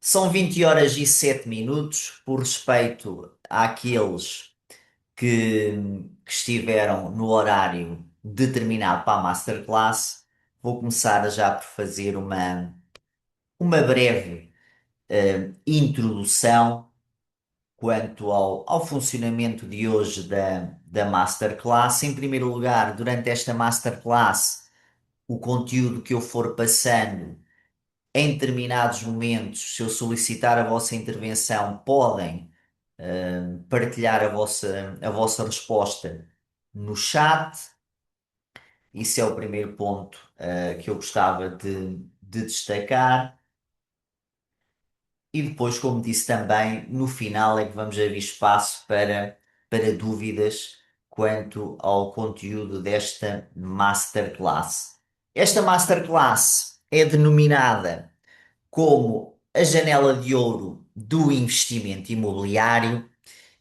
São 20 horas e 7 minutos, por respeito àqueles que, que estiveram no horário determinado para a Masterclass. Vou começar já por fazer uma breve introdução quanto ao funcionamento de hoje da Masterclass. Em primeiro lugar, durante esta Masterclass, o conteúdo que eu for passando em determinados momentos, se eu solicitar a vossa intervenção, podem partilhar a vossa resposta no chat. Isso é o primeiro ponto que eu gostava de destacar. E depois, como disse também, no final é que vamos abrir espaço para dúvidas quanto ao conteúdo desta Masterclass. Esta Masterclass é denominada como a janela de ouro do investimento imobiliário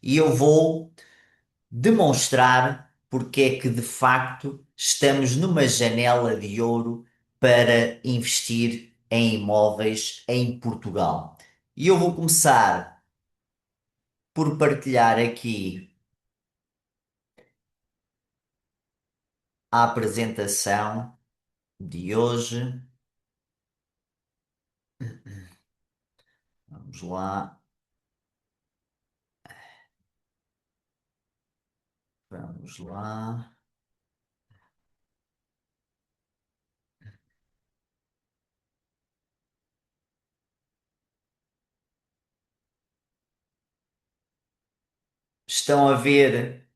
e eu vou demonstrar porque é que de facto estamos numa janela de ouro para investir em imóveis em Portugal. E eu vou começar por partilhar aqui a apresentação de hoje. Vamos lá, vamos lá. Estão a ver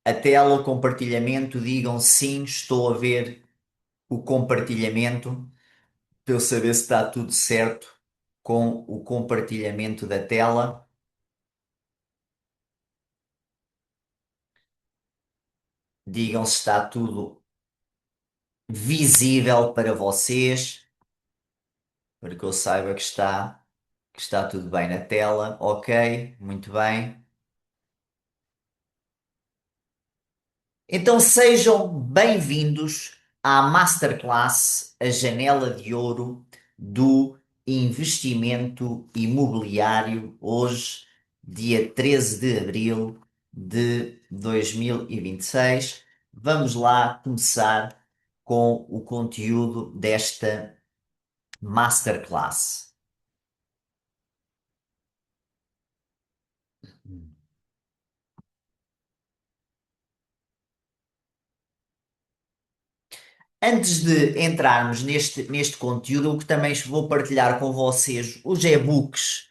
a tela, o compartilhamento? Digam sim, estou a ver o compartilhamento, para eu saber se está tudo certo com o compartilhamento da tela. Digam se está tudo visível para vocês, para que eu saiba que está tudo bem na tela. Ok, muito bem. Então sejam bem-vindos à Masterclass, a janela de ouro do investimento imobiliário, hoje, dia 13 de abril de 2026. Vamos lá começar com o conteúdo desta Masterclass. Antes de entrarmos neste conteúdo, o que também vou partilhar com vocês os e-books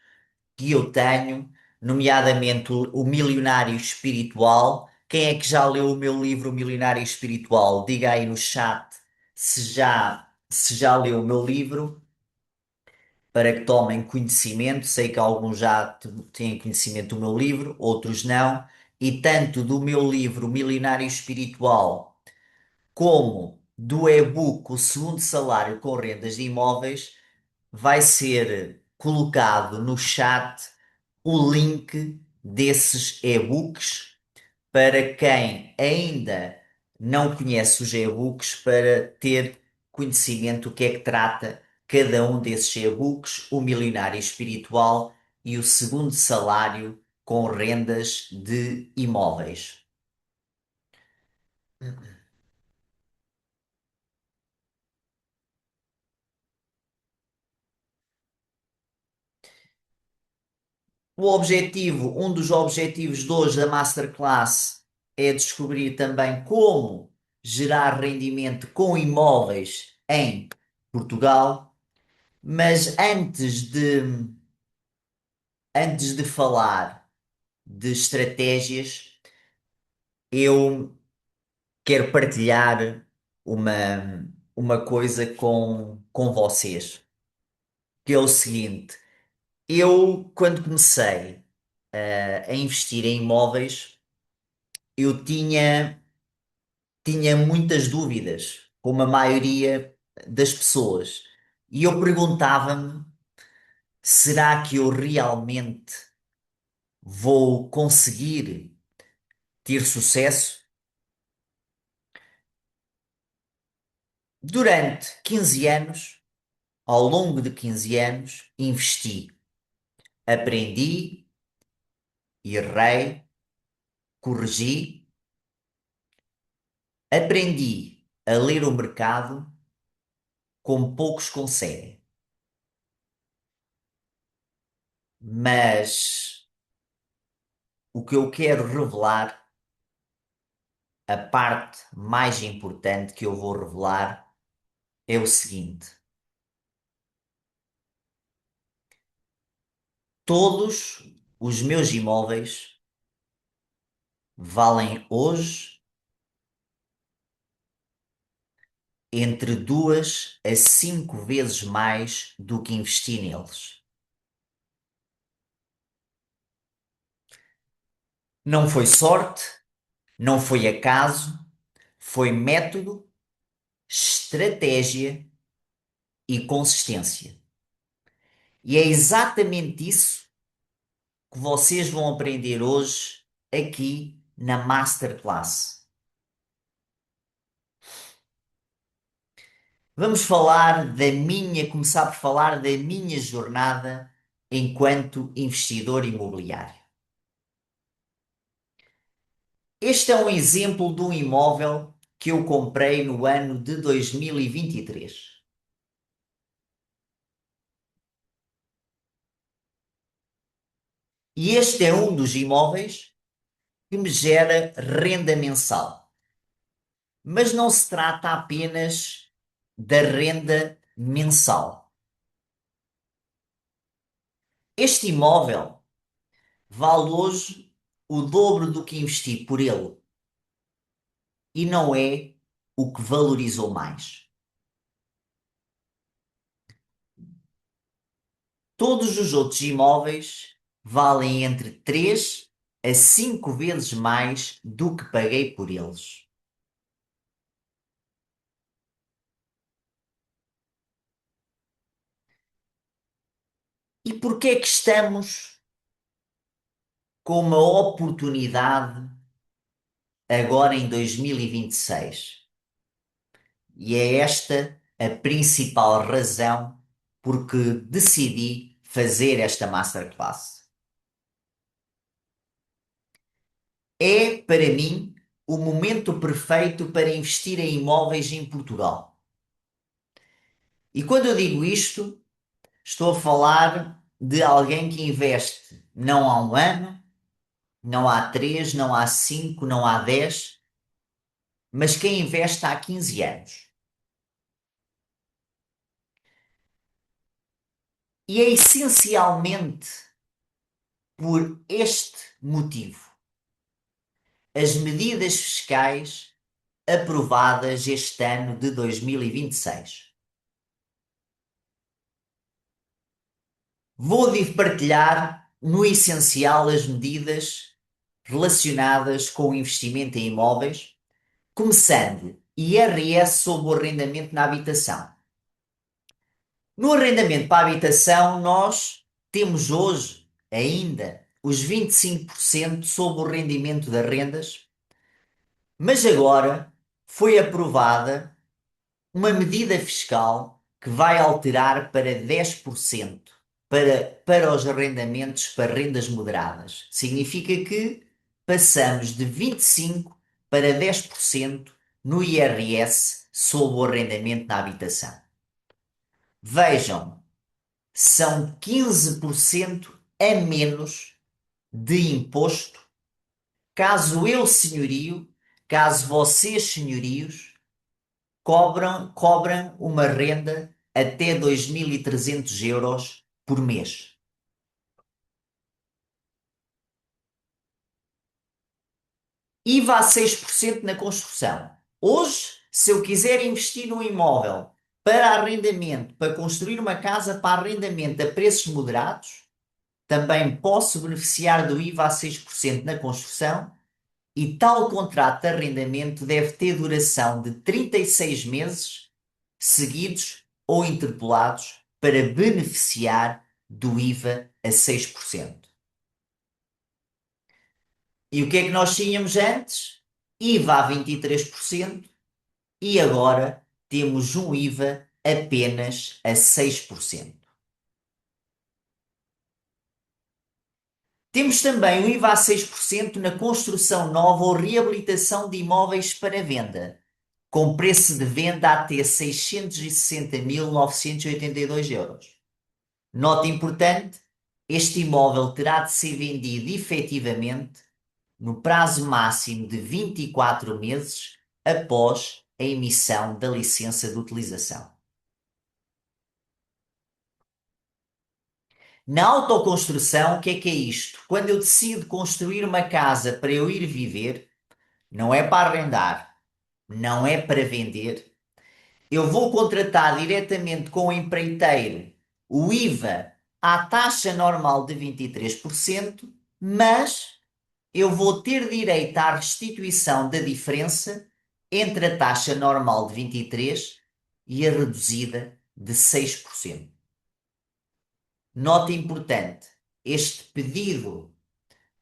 que eu tenho, nomeadamente o Milionário Espiritual. Quem é que já leu o meu livro O Milionário Espiritual? Diga aí no chat se já leu o meu livro, para que tomem conhecimento. Sei que alguns já têm conhecimento do meu livro, outros não. E tanto do meu livro O Milionário Espiritual como do e-book O Segundo Salário com Rendas de Imóveis, vai ser colocado no chat o link desses e-books para quem ainda não conhece os e-books, para ter conhecimento do que é que trata cada um desses e-books, o Milionário Espiritual e o Segundo Salário com Rendas de Imóveis. Um dos objetivos de hoje da Masterclass é descobrir também como gerar rendimento com imóveis em Portugal. Mas antes de falar de estratégias, eu quero partilhar uma coisa com vocês, que é o seguinte: eu, quando comecei a investir em imóveis, eu tinha muitas dúvidas, como a maioria das pessoas. E eu perguntava-me: será que eu realmente vou conseguir ter sucesso? Durante 15 anos, ao longo de 15 anos, investi, aprendi, errei, corrigi, aprendi a ler o mercado como poucos conseguem. Mas o que eu quero revelar, a parte mais importante que eu vou revelar, é o seguinte: todos os meus imóveis valem hoje entre 2 a 5 vezes mais do que investi neles. Não foi sorte, não foi acaso, foi método, estratégia e consistência. E é exatamente isso que vocês vão aprender hoje aqui na Masterclass. Vamos começar por falar da minha jornada enquanto investidor imobiliário. Este é um exemplo de um imóvel que eu comprei no ano de 2023. E este é um dos imóveis que me gera renda mensal. Mas não se trata apenas da renda mensal. Este imóvel vale hoje o dobro do que investi por ele e não é o que valorizou mais. Todos os outros imóveis valem entre 3 a 5 vezes mais do que paguei por eles. E porquê é que estamos com uma oportunidade agora em 2026? E é esta a principal razão porque decidi fazer esta masterclass. É, para mim, o momento perfeito para investir em imóveis em Portugal. E quando eu digo isto, estou a falar de alguém que investe não há um ano, não há 3, não há 5, não há 10, mas quem investe há 15 anos. E é essencialmente por este motivo. As medidas fiscais aprovadas este ano de 2026. Vou partilhar no essencial as medidas relacionadas com o investimento em imóveis, começando IRS sobre o arrendamento na habitação. No arrendamento para a habitação, nós temos hoje ainda os 25% sobre o rendimento das rendas, mas agora foi aprovada uma medida fiscal que vai alterar para 10% para os arrendamentos para rendas moderadas. Significa que passamos de 25% para 10% no IRS sobre o arrendamento na habitação. Vejam, são 15% a menos de imposto caso eu, senhorio, caso vocês, senhorios, cobram uma renda até 2.300 euros por mês. IVA a 6% na construção. Hoje, se eu quiser investir num imóvel para arrendamento, para construir uma casa para arrendamento a preços moderados, também posso beneficiar do IVA a 6% na construção e tal contrato de arrendamento deve ter duração de 36 meses seguidos ou interpolados para beneficiar do IVA a 6%. E o que é que nós tínhamos antes? IVA a 23% e agora temos um IVA apenas a 6%. Temos também o IVA a 6% na construção nova ou reabilitação de imóveis para venda, com preço de venda até 660.982 euros. Nota importante: este imóvel terá de ser vendido efetivamente no prazo máximo de 24 meses após a emissão da licença de utilização. Na autoconstrução, o que é isto? Quando eu decido construir uma casa para eu ir viver, não é para arrendar, não é para vender, eu vou contratar diretamente com o empreiteiro o IVA à taxa normal de 23%, mas eu vou ter direito à restituição da diferença entre a taxa normal de 23% e a reduzida de 6%. Nota importante: este pedido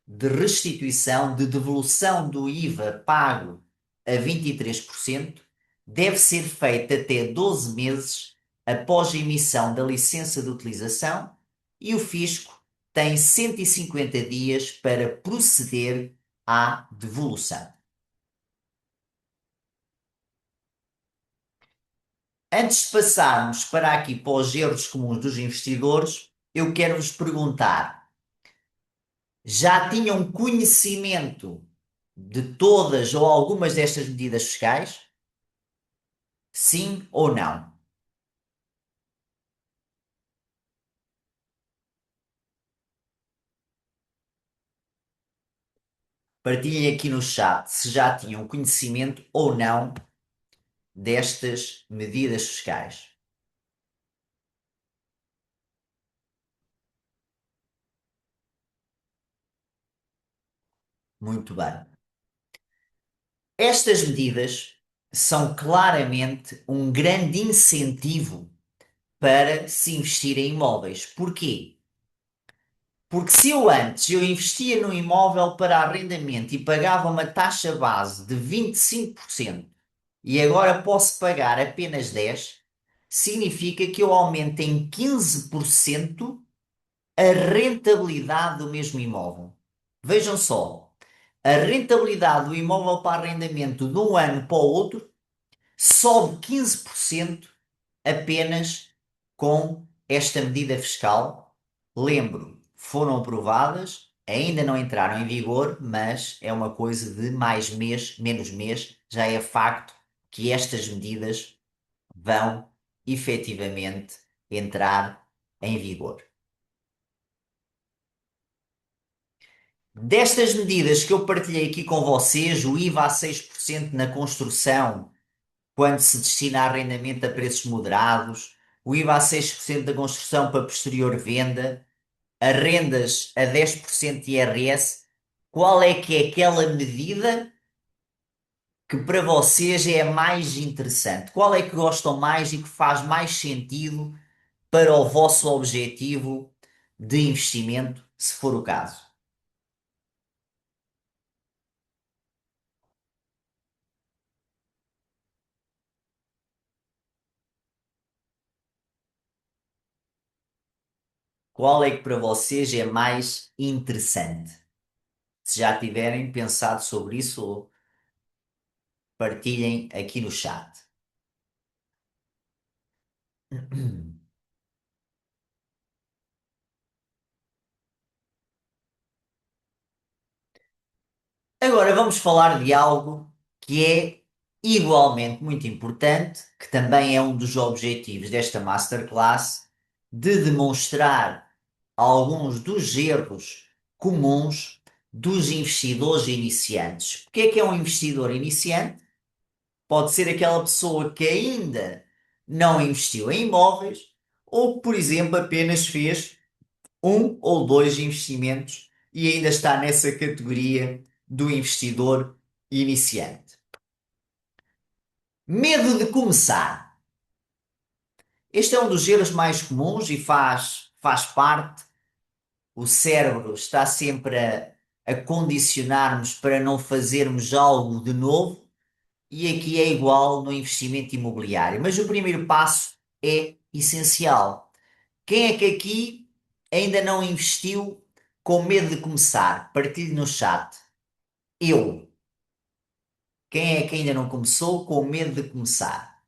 de restituição, de devolução do IVA pago a 23%, deve ser feito até 12 meses após a emissão da licença de utilização e o fisco tem 150 dias para proceder à devolução. Antes de passarmos para aqui para os erros comuns dos investidores, eu quero vos perguntar: já tinham conhecimento de todas ou algumas destas medidas fiscais? Sim ou não? Partilhem aqui no chat se já tinham conhecimento ou não destas medidas fiscais. Muito bem. Estas medidas são claramente um grande incentivo para se investir em imóveis. Porquê? Porque se eu investia num imóvel para arrendamento e pagava uma taxa base de 25% e agora posso pagar apenas 10%, significa que eu aumento em 15% a rentabilidade do mesmo imóvel. Vejam só, a rentabilidade do imóvel para arrendamento de um ano para o outro sobe 15% apenas com esta medida fiscal. Lembro, foram aprovadas, ainda não entraram em vigor, mas é uma coisa de mais mês, menos mês, já é facto que estas medidas vão efetivamente entrar em vigor. Destas medidas que eu partilhei aqui com vocês, o IVA a 6% na construção, quando se destina a arrendamento a preços moderados, o IVA a 6% da construção para posterior venda, rendas a 10% de IRS, qual é que é aquela medida que para vocês é a mais interessante? Qual é que gostam mais e que faz mais sentido para o vosso objetivo de investimento, se for o caso? Qual é que para vocês é mais interessante? Se já tiverem pensado sobre isso, partilhem aqui no chat. Agora vamos falar de algo que é igualmente muito importante, que também é um dos objetivos desta masterclass, de demonstrar alguns dos erros comuns dos investidores iniciantes. O que é um investidor iniciante? Pode ser aquela pessoa que ainda não investiu em imóveis ou, por exemplo, apenas fez um ou dois investimentos e ainda está nessa categoria do investidor iniciante. Medo de começar. Este é um dos erros mais comuns e faz parte. O cérebro está sempre a condicionar-nos para não fazermos algo de novo, e aqui é igual no investimento imobiliário. Mas o primeiro passo é essencial. Quem é que aqui ainda não investiu com medo de começar? Partilhe no chat. Eu. Quem é que ainda não começou com medo de começar?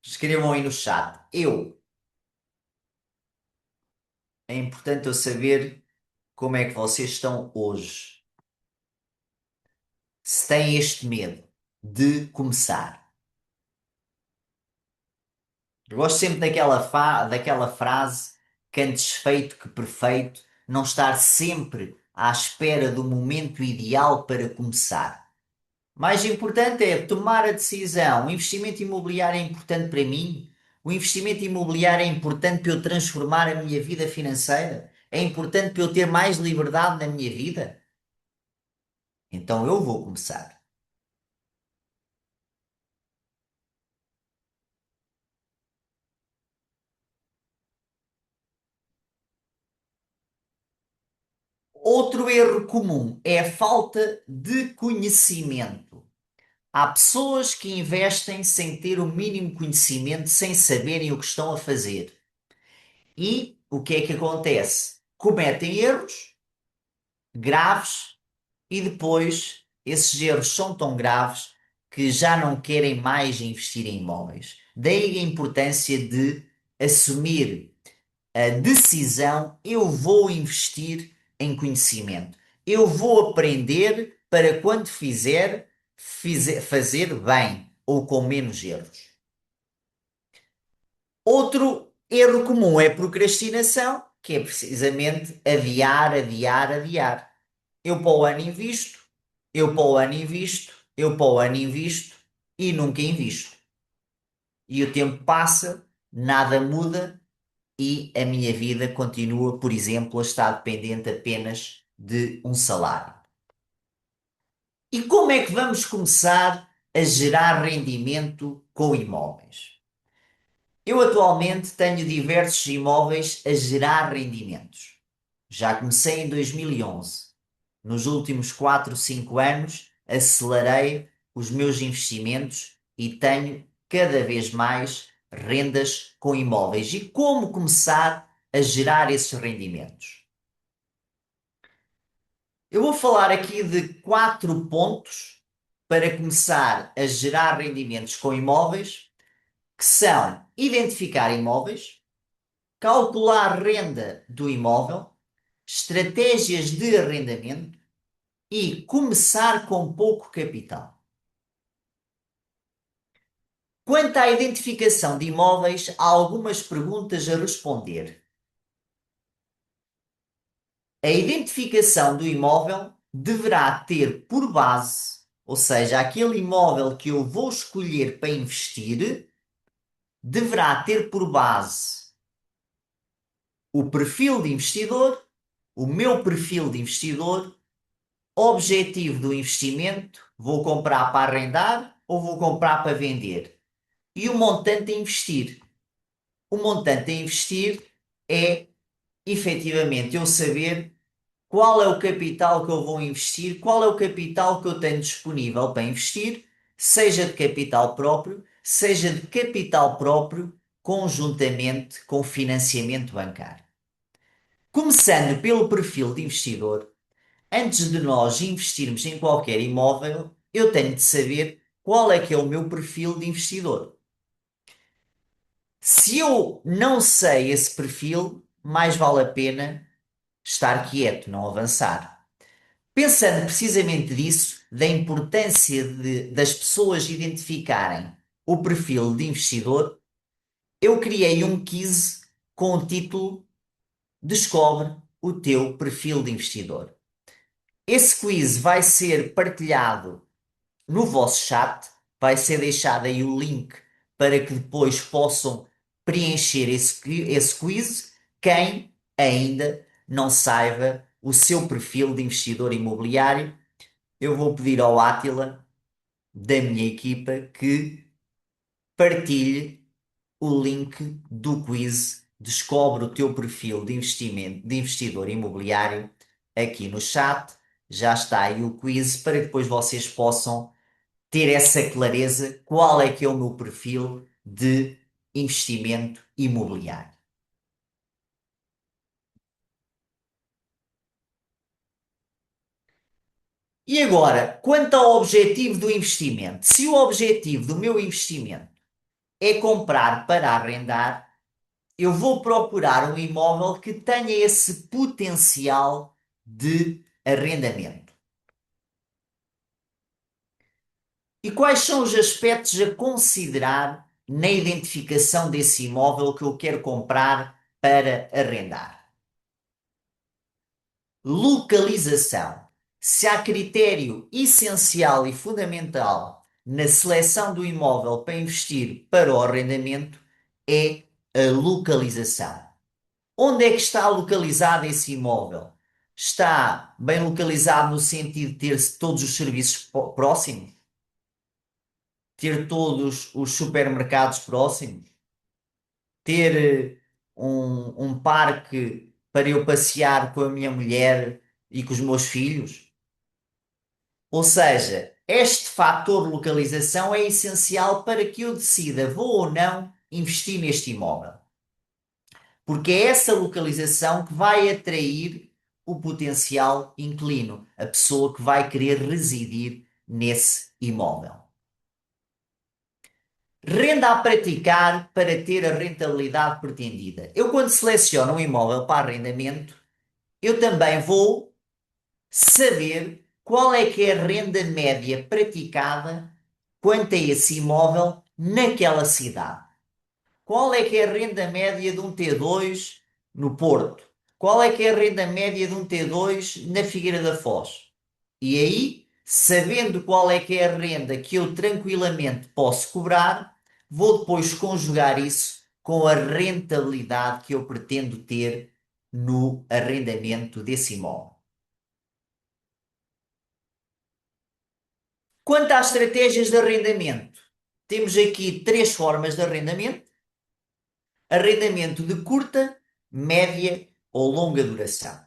Escrevam aí no chat. Eu. É importante eu saber como é que vocês estão hoje. Se têm este medo de começar. Eu gosto sempre daquela frase que antes feito que perfeito, não estar sempre à espera do momento ideal para começar. Mais importante é tomar a decisão. O investimento imobiliário é importante para mim. O investimento imobiliário é importante para eu transformar a minha vida financeira. É importante para eu ter mais liberdade na minha vida. Então eu vou começar. Outro erro comum é a falta de conhecimento. Há pessoas que investem sem ter o mínimo conhecimento, sem saberem o que estão a fazer. E o que é que acontece? Cometem erros graves e depois esses erros são tão graves que já não querem mais investir em imóveis. Daí a importância de assumir a decisão: eu vou investir em conhecimento. Eu vou aprender para quando fazer bem ou com menos erros. Outro erro comum é a procrastinação, que é precisamente adiar, adiar, adiar. Eu para o ano invisto, eu para o ano invisto, eu para o ano invisto e nunca invisto. E o tempo passa, nada muda e a minha vida continua, por exemplo, a estar dependente apenas de um salário. E como é que vamos começar a gerar rendimento com imóveis? Eu atualmente tenho diversos imóveis a gerar rendimentos. Já comecei em 2011. Nos últimos 4, 5 anos, acelerei os meus investimentos e tenho cada vez mais rendas com imóveis. E como começar a gerar esses rendimentos? Eu vou falar aqui de 4 pontos para começar a gerar rendimentos com imóveis, que são identificar imóveis, calcular a renda do imóvel, estratégias de arrendamento e começar com pouco capital. Quanto à identificação de imóveis, há algumas perguntas a responder. A identificação do imóvel deverá ter por base, ou seja, aquele imóvel que eu vou escolher para investir, deverá ter por base o perfil de investidor, o meu perfil de investidor, objetivo do investimento: vou comprar para arrendar ou vou comprar para vender? E o montante a investir. O montante a investir é, efetivamente, eu saber qual é o capital que eu vou investir, qual é o capital que eu tenho disponível para investir, seja de capital próprio, seja de capital próprio conjuntamente com financiamento bancário. Começando pelo perfil de investidor, antes de nós investirmos em qualquer imóvel, eu tenho de saber qual é que é o meu perfil de investidor. Se eu não sei esse perfil, mais vale a pena estar quieto, não avançar. Pensando precisamente disso, da importância das pessoas identificarem o perfil de investidor, eu criei um quiz com o título Descobre o teu perfil de investidor. Esse quiz vai ser partilhado no vosso chat, vai ser deixado aí o link para que depois possam preencher esse quiz. Quem ainda não saiba o seu perfil de investidor imobiliário, eu vou pedir ao Átila, da minha equipa, que partilhe o link do quiz Descobre o teu perfil de investimento, de investidor imobiliário aqui no chat. Já está aí o quiz para que depois vocês possam ter essa clareza, qual é que é o meu perfil de investimento imobiliário. E agora, quanto ao objetivo do investimento, se o objetivo do meu investimento é comprar para arrendar, eu vou procurar um imóvel que tenha esse potencial de arrendamento. E quais são os aspectos a considerar na identificação desse imóvel que eu quero comprar para arrendar? Localização. Se há critério essencial e fundamental na seleção do imóvel para investir para o arrendamento, é a localização. Onde é que está localizado esse imóvel? Está bem localizado no sentido de ter todos os serviços próximos? Ter todos os supermercados próximos? Ter um parque para eu passear com a minha mulher e com os meus filhos? Ou seja, este fator localização é essencial para que eu decida vou ou não investir neste imóvel. Porque é essa localização que vai atrair o potencial inquilino, a pessoa que vai querer residir nesse imóvel. Renda a praticar para ter a rentabilidade pretendida. Eu, quando seleciono um imóvel para arrendamento, eu também vou saber qual é que é a renda média praticada quanto a esse imóvel naquela cidade. Qual é que é a renda média de um T2 no Porto? Qual é que é a renda média de um T2 na Figueira da Foz? E aí, sabendo qual é que é a renda que eu tranquilamente posso cobrar, vou depois conjugar isso com a rentabilidade que eu pretendo ter no arrendamento desse imóvel. Quanto às estratégias de arrendamento, temos aqui três formas de arrendamento: arrendamento de curta, média ou longa duração.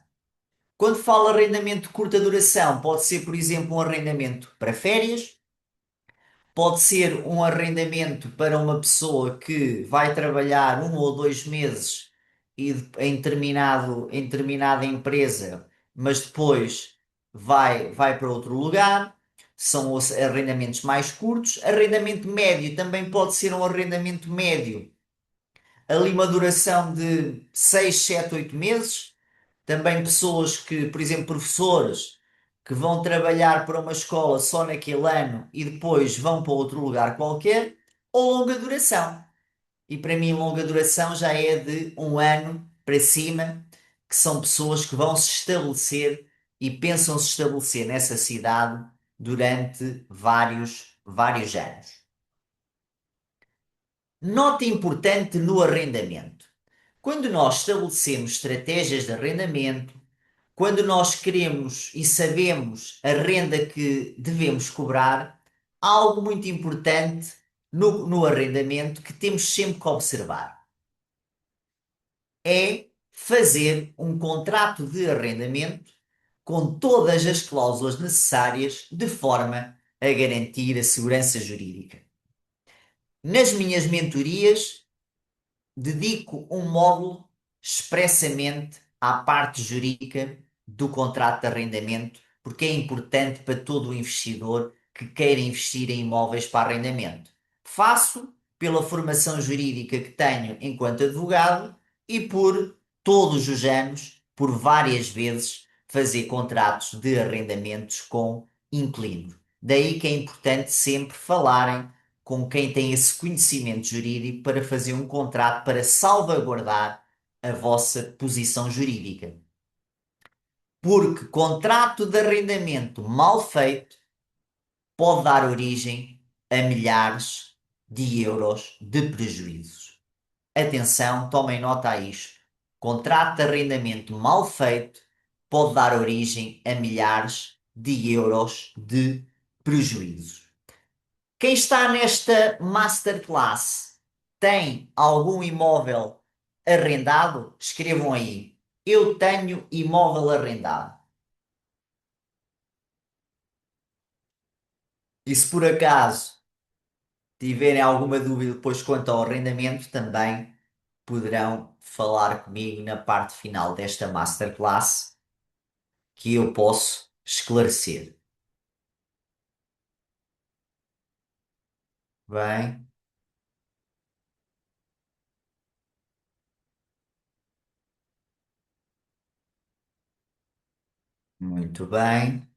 Quando falo arrendamento de curta duração, pode ser, por exemplo, um arrendamento para férias, pode ser um arrendamento para uma pessoa que vai trabalhar 1 ou 2 meses em determinada empresa, mas depois vai para outro lugar. São os arrendamentos mais curtos. Arrendamento médio também pode ser um arrendamento médio, ali uma duração de 6, 7, 8 meses. Também pessoas que, por exemplo, professores que vão trabalhar para uma escola só naquele ano e depois vão para outro lugar qualquer, ou longa duração. E para mim, longa duração já é de 1 ano para cima, que são pessoas que vão se estabelecer e pensam se estabelecer nessa cidade durante vários anos. Nota importante no arrendamento. Quando nós estabelecemos estratégias de arrendamento, quando nós queremos e sabemos a renda que devemos cobrar, há algo muito importante no arrendamento que temos sempre que observar. É fazer um contrato de arrendamento com todas as cláusulas necessárias de forma a garantir a segurança jurídica. Nas minhas mentorias, dedico um módulo expressamente à parte jurídica do contrato de arrendamento, porque é importante para todo o investidor que queira investir em imóveis para arrendamento. Faço pela formação jurídica que tenho enquanto advogado e por todos os anos, por várias vezes, fazer contratos de arrendamentos com inquilinos. Daí que é importante sempre falarem com quem tem esse conhecimento jurídico para fazer um contrato para salvaguardar a vossa posição jurídica. Porque contrato de arrendamento mal feito pode dar origem a milhares de euros de prejuízos. Atenção, tomem nota a isto. Contrato de arrendamento mal feito pode dar origem a milhares de euros de prejuízos. Quem está nesta masterclass tem algum imóvel arrendado? Escrevam aí. Eu tenho imóvel arrendado. E se por acaso tiverem alguma dúvida depois quanto ao arrendamento, também poderão falar comigo na parte final desta masterclass que eu posso esclarecer. Bem, muito bem.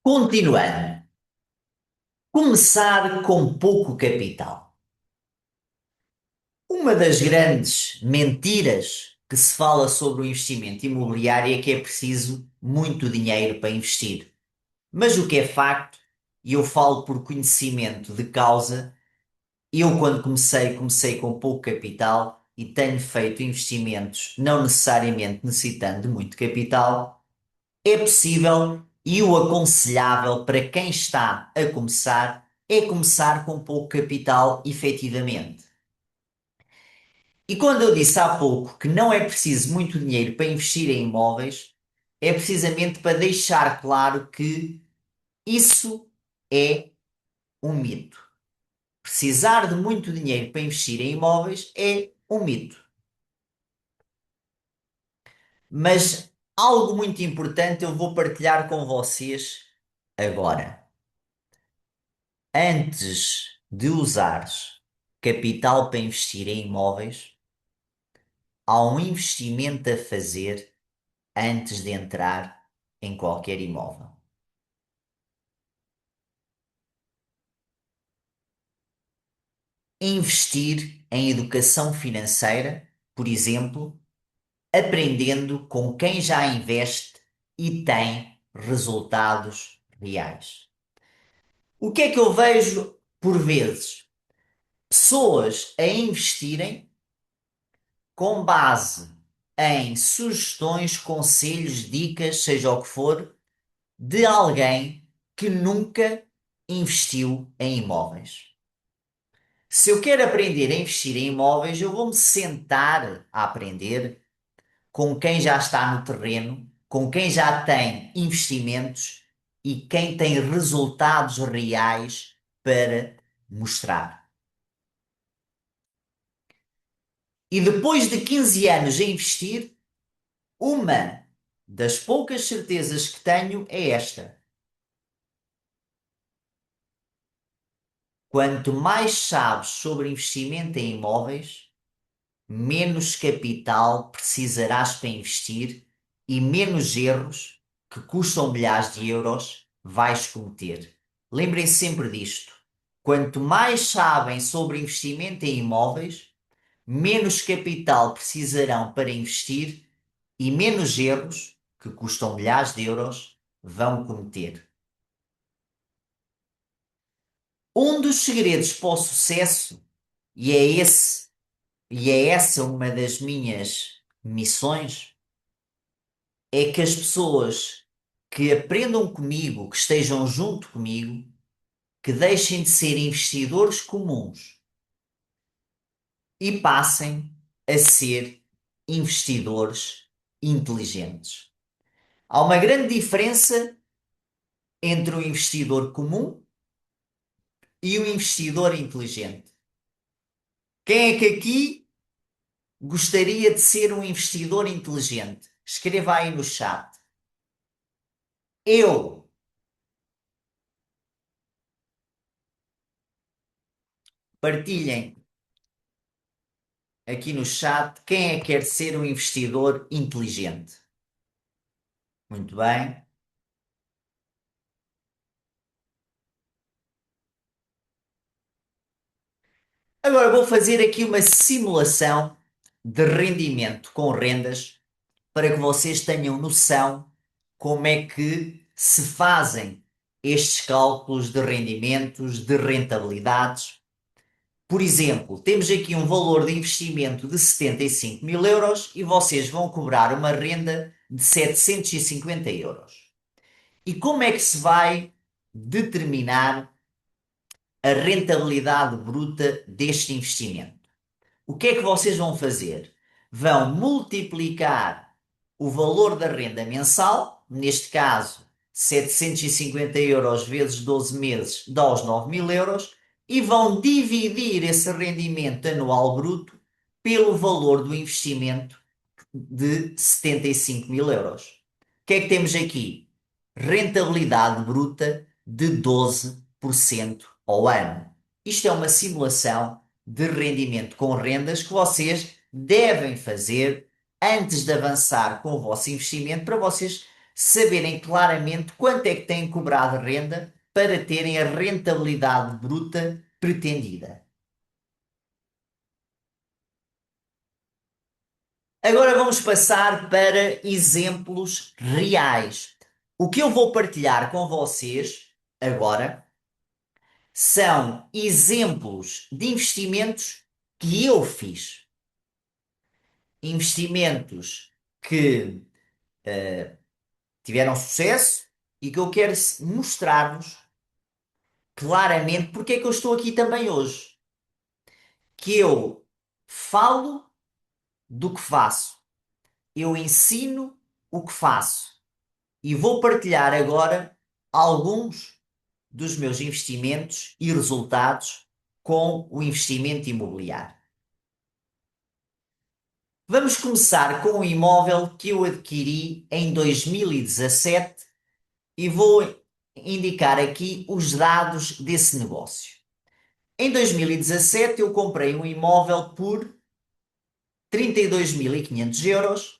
Continuando. Começar com pouco capital. Uma das grandes mentiras que se fala sobre o investimento imobiliário é que é preciso muito dinheiro para investir. Mas o que é facto, e eu falo por conhecimento de causa, eu quando comecei com pouco capital e tenho feito investimentos não necessariamente necessitando de muito capital. É possível e o aconselhável para quem está a começar é começar com pouco capital, efetivamente. E quando eu disse há pouco que não é preciso muito dinheiro para investir em imóveis, é precisamente para deixar claro que isso é um mito. Precisar de muito dinheiro para investir em imóveis é um mito. Mas algo muito importante eu vou partilhar com vocês agora. Antes de usares capital para investir em imóveis, há um investimento a fazer antes de entrar em qualquer imóvel. Investir em educação financeira, por exemplo, aprendendo com quem já investe e tem resultados reais. O que é que eu vejo por vezes? Pessoas a investirem com base em sugestões, conselhos, dicas, seja o que for, de alguém que nunca investiu em imóveis. Se eu quero aprender a investir em imóveis, eu vou-me sentar a aprender com quem já está no terreno, com quem já tem investimentos e quem tem resultados reais para mostrar. E depois de 15 anos a investir, uma das poucas certezas que tenho é esta: quanto mais sabes sobre investimento em imóveis, menos capital precisarás para investir e menos erros, que custam milhares de euros, vais cometer. Lembrem-se sempre disto. Quanto mais sabem sobre investimento em imóveis, menos capital precisarão para investir e menos erros, que custam milhares de euros, vão cometer. Um dos segredos para o sucesso, e é esse, e é essa uma das minhas missões, é que as pessoas que aprendam comigo, que estejam junto comigo, que deixem de ser investidores comuns e passem a ser investidores inteligentes. Há uma grande diferença entre o investidor comum e o investidor inteligente. Quem é que aqui gostaria de ser um investidor inteligente? Escreva aí no chat. Eu. Partilhem aqui no chat quem é que quer ser um investidor inteligente. Muito bem. Agora vou fazer aqui uma simulação de rendimento com rendas para que vocês tenham noção como é que se fazem estes cálculos de rendimentos, de rentabilidades. Por exemplo, temos aqui um valor de investimento de 75 mil euros e vocês vão cobrar uma renda de 750 euros. E como é que se vai determinar a rentabilidade bruta deste investimento? O que é que vocês vão fazer? Vão multiplicar o valor da renda mensal, neste caso 750 euros vezes 12 meses dá os 9.000 euros, e vão dividir esse rendimento anual bruto pelo valor do investimento de 75.000 euros. O que é que temos aqui? Rentabilidade bruta de 12% ao ano. Isto é uma simulação de rendimento com rendas que vocês devem fazer antes de avançar com o vosso investimento, para vocês saberem claramente quanto é que têm cobrado renda para terem a rentabilidade bruta pretendida. Agora vamos passar para exemplos reais. O que eu vou partilhar com vocês agora são exemplos de investimentos que eu fiz. Investimentos que tiveram sucesso e que eu quero mostrar-vos claramente porque é que eu estou aqui também hoje. Que eu falo do que faço, eu ensino o que faço e vou partilhar agora alguns dos meus investimentos e resultados com o investimento imobiliário. Vamos começar com um imóvel que eu adquiri em 2017 e vou indicar aqui os dados desse negócio. Em 2017 eu comprei um imóvel por 32.500 euros,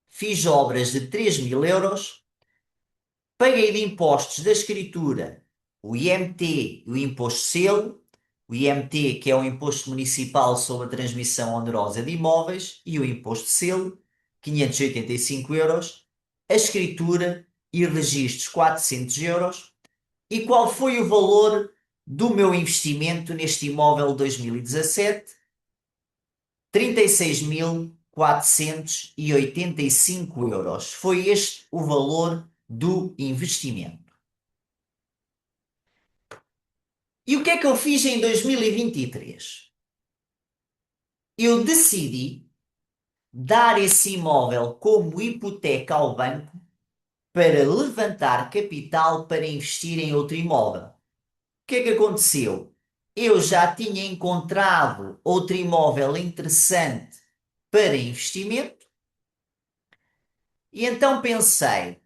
fiz obras de 3.000 euros, paguei de impostos da escritura o IMT e o imposto de selo, o IMT, que é o Imposto Municipal sobre a Transmissão Onerosa de Imóveis, e o imposto de selo, 585 euros, a escritura e registros, 400 euros. E qual foi o valor do meu investimento neste imóvel de 2017? 36.485 euros. Foi este o valor do investimento. E o que é que eu fiz em 2023? Eu decidi dar esse imóvel como hipoteca ao banco para levantar capital para investir em outro imóvel. O que é que aconteceu? Eu já tinha encontrado outro imóvel interessante para investimento e então pensei,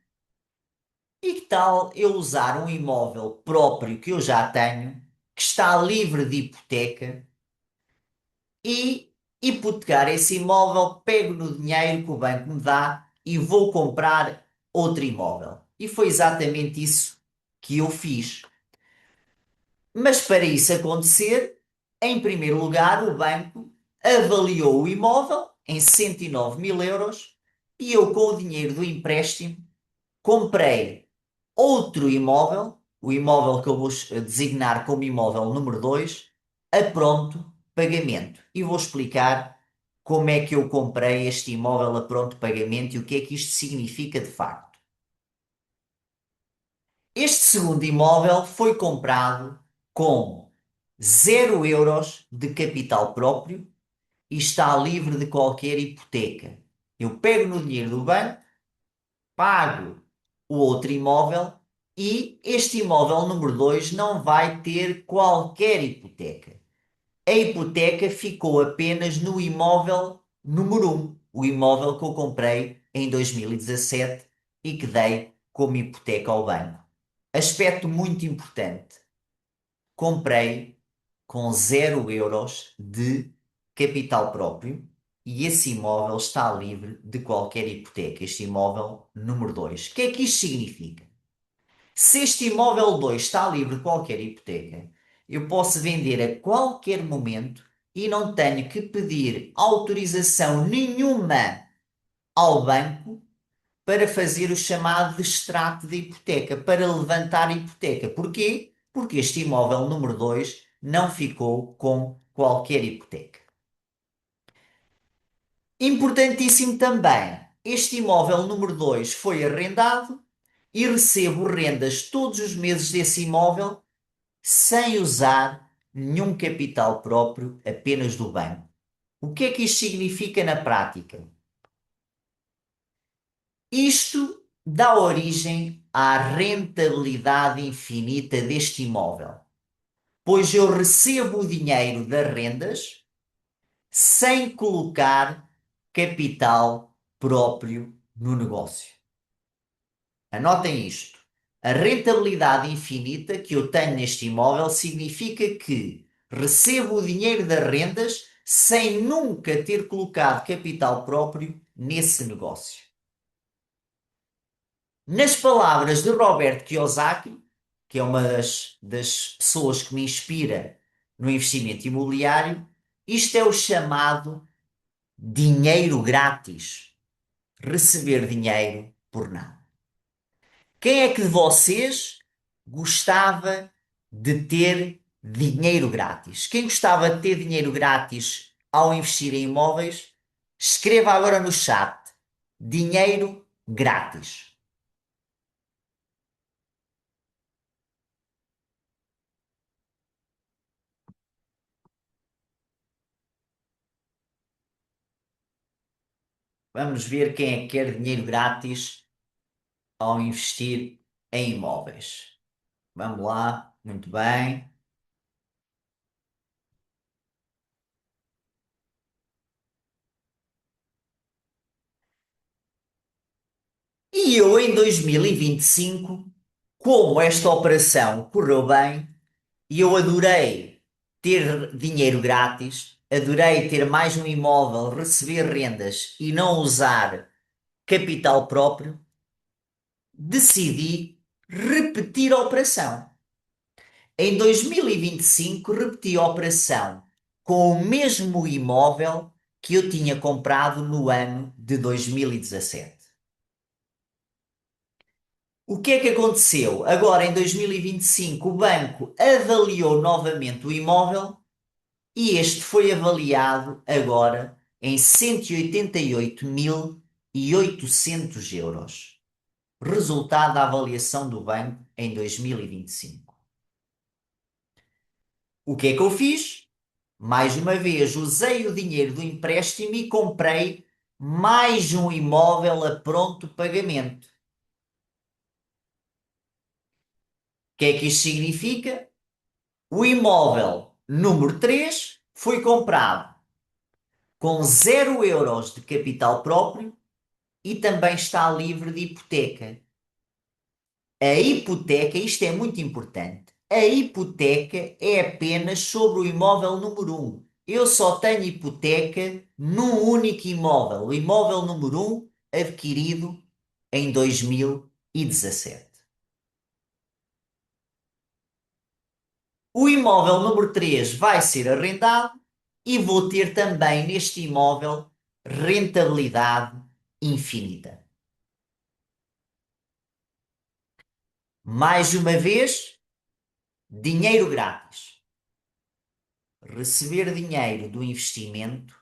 e que tal eu usar um imóvel próprio que eu já tenho, que está livre de hipoteca, e hipotecar esse imóvel, pego no dinheiro que o banco me dá e vou comprar outro imóvel. E foi exatamente isso que eu fiz. Mas para isso acontecer, em primeiro lugar, o banco avaliou o imóvel em 109.000 euros e eu, com o dinheiro do empréstimo, comprei outro imóvel, o imóvel que eu vou designar como imóvel número 2, a pronto pagamento. E vou explicar como é que eu comprei este imóvel a pronto pagamento e o que é que isto significa de facto. Este segundo imóvel foi comprado com 0 euros de capital próprio e está livre de qualquer hipoteca. Eu pego no dinheiro do banco, pago o outro imóvel e este imóvel número 2 não vai ter qualquer hipoteca. A hipoteca ficou apenas no imóvel número 1, o imóvel que eu comprei em 2017 e que dei como hipoteca ao banco. Aspecto muito importante: comprei com 0 euros de capital próprio e esse imóvel está livre de qualquer hipoteca. Este imóvel número 2. O que é que isto significa? Se este imóvel 2 está livre de qualquer hipoteca, eu posso vender a qualquer momento e não tenho que pedir autorização nenhuma ao banco para fazer o chamado de extrato de hipoteca, para levantar a hipoteca. Porquê? Porque este imóvel número 2 não ficou com qualquer hipoteca. Importantíssimo também, este imóvel número 2 foi arrendado e recebo rendas todos os meses desse imóvel sem usar nenhum capital próprio, apenas do banco. O que é que isto significa na prática? Isto dá origem à rentabilidade infinita deste imóvel, pois eu recebo o dinheiro das rendas sem colocar capital próprio no negócio. Anotem isto. A rentabilidade infinita que eu tenho neste imóvel significa que recebo o dinheiro das rendas sem nunca ter colocado capital próprio nesse negócio. Nas palavras de Robert Kiyosaki, que é uma das pessoas que me inspira no investimento imobiliário, isto é o chamado dinheiro grátis. Receber dinheiro por nada. Quem é que de vocês gostava de ter dinheiro grátis? Quem gostava de ter dinheiro grátis ao investir em imóveis? Escreva agora no chat. Dinheiro grátis. Vamos ver quem é que quer dinheiro grátis ao investir em imóveis. Vamos lá, muito bem. E eu, em 2025, como esta operação correu bem, e eu adorei ter dinheiro grátis, adorei ter mais um imóvel, receber rendas e não usar capital próprio, decidi repetir a operação. Em 2025, repeti a operação com o mesmo imóvel que eu tinha comprado no ano de 2017. O que é que aconteceu? Agora, em 2025, o banco avaliou novamente o imóvel e este foi avaliado agora em 188.800 euros. Resultado da avaliação do banco em 2025. O que é que eu fiz? Mais uma vez, usei o dinheiro do empréstimo e comprei mais um imóvel a pronto pagamento. O que é que isto significa? O imóvel número 3 foi comprado com 0 euros de capital próprio e também está livre de hipoteca. A hipoteca, isto é muito importante, a hipoteca é apenas sobre o imóvel número um. Eu só tenho hipoteca num único imóvel, o imóvel número um adquirido em 2017. O imóvel número 3 vai ser arrendado e vou ter também neste imóvel rentabilidade infinita. Mais uma vez, dinheiro grátis. Receber dinheiro do investimento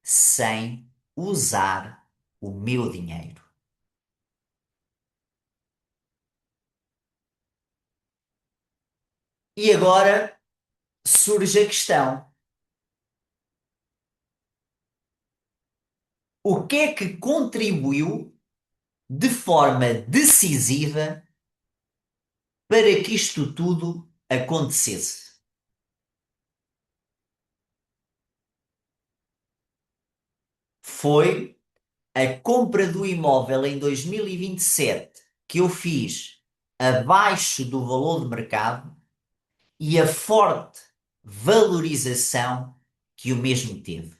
sem usar o meu dinheiro. E agora surge a questão: o que é que contribuiu de forma decisiva para que isto tudo acontecesse? Foi a compra do imóvel em 2027 que eu fiz abaixo do valor de mercado e a forte valorização que o mesmo teve.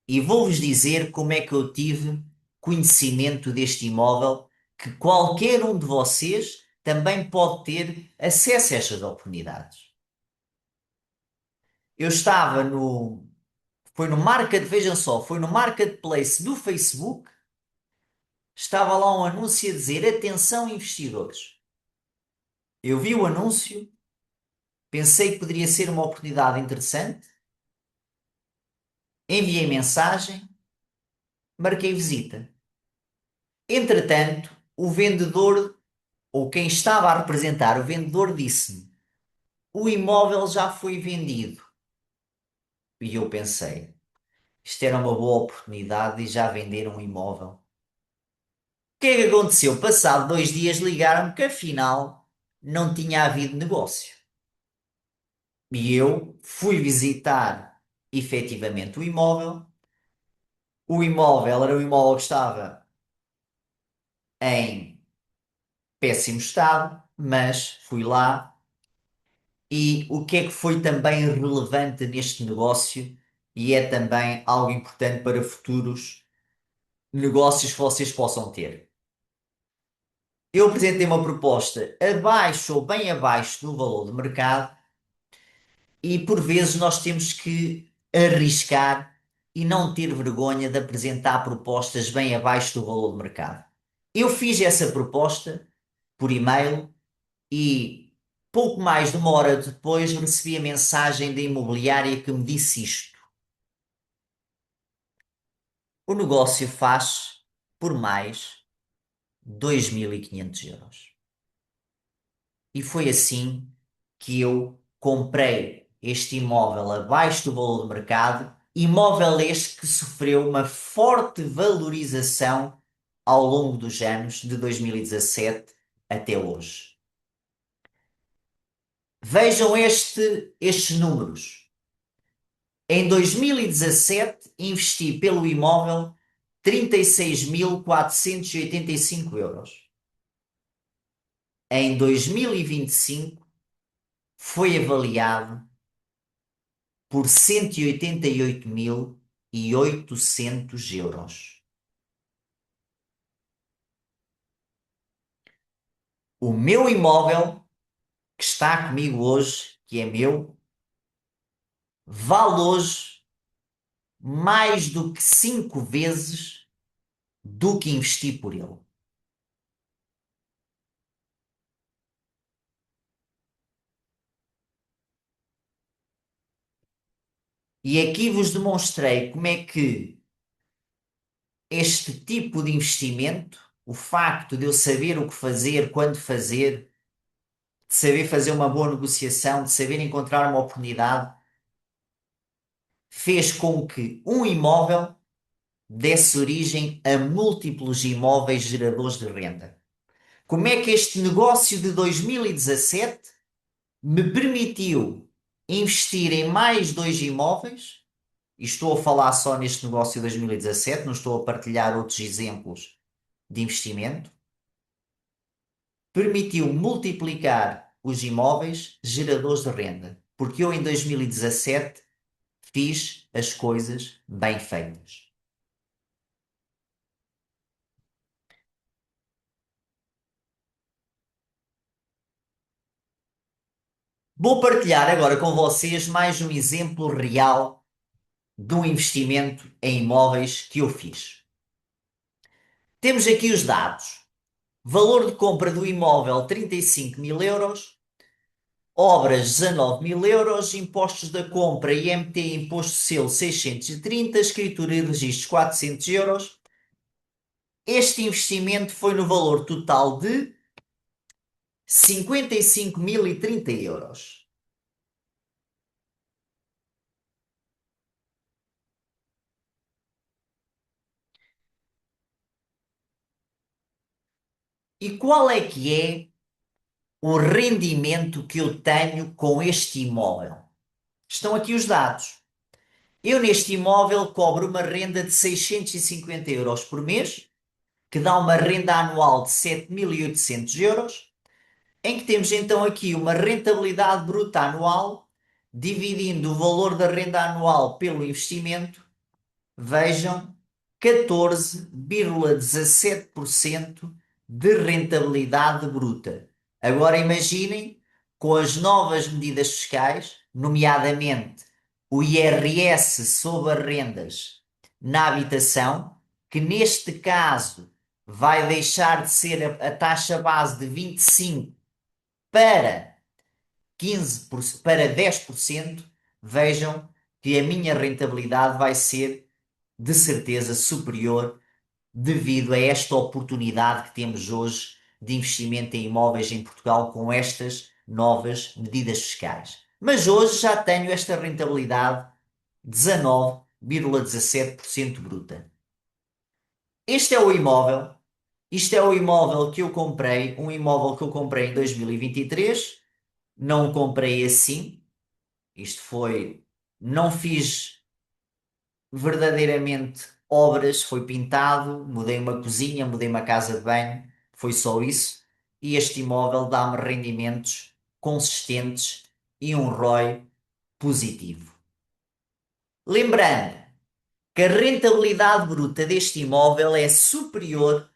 E vou-vos dizer como é que eu tive conhecimento deste imóvel, que qualquer um de vocês também pode ter acesso a estas oportunidades. Eu estava foi no vejam só, foi no marketplace do Facebook, estava lá um anúncio a dizer: atenção investidores. Eu vi o anúncio, pensei que poderia ser uma oportunidade interessante, enviei mensagem, marquei visita. Entretanto, o vendedor, ou quem estava a representar o vendedor, disse-me: o imóvel já foi vendido. E eu pensei: isto era uma boa oportunidade e já venderam um imóvel. O que é que aconteceu? Passado 2 dias ligaram-me que afinal não tinha havido negócio. E eu fui visitar efetivamente o imóvel. O imóvel era um imóvel que estava em péssimo estado, mas fui lá e o que é que foi também relevante neste negócio e é também algo importante para futuros negócios que vocês possam ter. Eu apresentei uma proposta abaixo ou bem abaixo do valor de mercado e por vezes nós temos que arriscar e não ter vergonha de apresentar propostas bem abaixo do valor de mercado. Eu fiz essa proposta por e-mail e pouco mais de uma hora depois recebi a mensagem da imobiliária que me disse isto. O negócio faz por mais 2.500 euros. E foi assim que eu comprei este imóvel abaixo do valor do mercado, imóvel este que sofreu uma forte valorização ao longo dos anos, de 2017 até hoje. Vejam estes números. Em 2017, investi pelo imóvel 36.485 euros. Em 2025, foi avaliado por 188.800 euros. O meu imóvel, que está comigo hoje, que é meu, vale hoje mais do que 5 vezes do que investi por ele. E aqui vos demonstrei como é que este tipo de investimento, o facto de eu saber o que fazer, quando fazer, de saber fazer uma boa negociação, de saber encontrar uma oportunidade, fez com que um imóvel desse origem a múltiplos imóveis geradores de renda. Como é que este negócio de 2017 me permitiu investir em mais 2 imóveis? E estou a falar só neste negócio de 2017, não estou a partilhar outros exemplos de investimento. Permitiu multiplicar os imóveis geradores de renda, porque eu em 2017 fiz as coisas bem feitas. Vou partilhar agora com vocês mais um exemplo real de um investimento em imóveis que eu fiz. Temos aqui os dados. Valor de compra do imóvel 35.000 euros, obras 19.000 euros, impostos da compra, IMT, imposto de selo 630, escritura e registros 400 euros. Este investimento foi no valor total de 55.030 euros. E qual é que é o rendimento que eu tenho com este imóvel? Estão aqui os dados. Eu neste imóvel cobro uma renda de 650 euros por mês, que dá uma renda anual de 7.800 euros, em que temos então aqui uma rentabilidade bruta anual, dividindo o valor da renda anual pelo investimento, vejam, 14,17% de rentabilidade bruta. Agora imaginem, com as novas medidas fiscais, nomeadamente o IRS sobre as rendas na habitação, que neste caso vai deixar de ser a taxa base de 25 para 15%, para 10%, vejam que a minha rentabilidade vai ser de certeza superior devido a esta oportunidade que temos hoje de investimento em imóveis em Portugal com estas novas medidas fiscais. Mas hoje já tenho esta rentabilidade 19,17% bruta. Este é o imóvel Isto é o imóvel que eu comprei, um imóvel que eu comprei em 2023. Não comprei assim. Isto foi, não fiz verdadeiramente obras, foi pintado, mudei uma cozinha, mudei uma casa de banho, foi só isso. E este imóvel dá-me rendimentos consistentes e um ROI positivo. Lembrando que a rentabilidade bruta deste imóvel é superior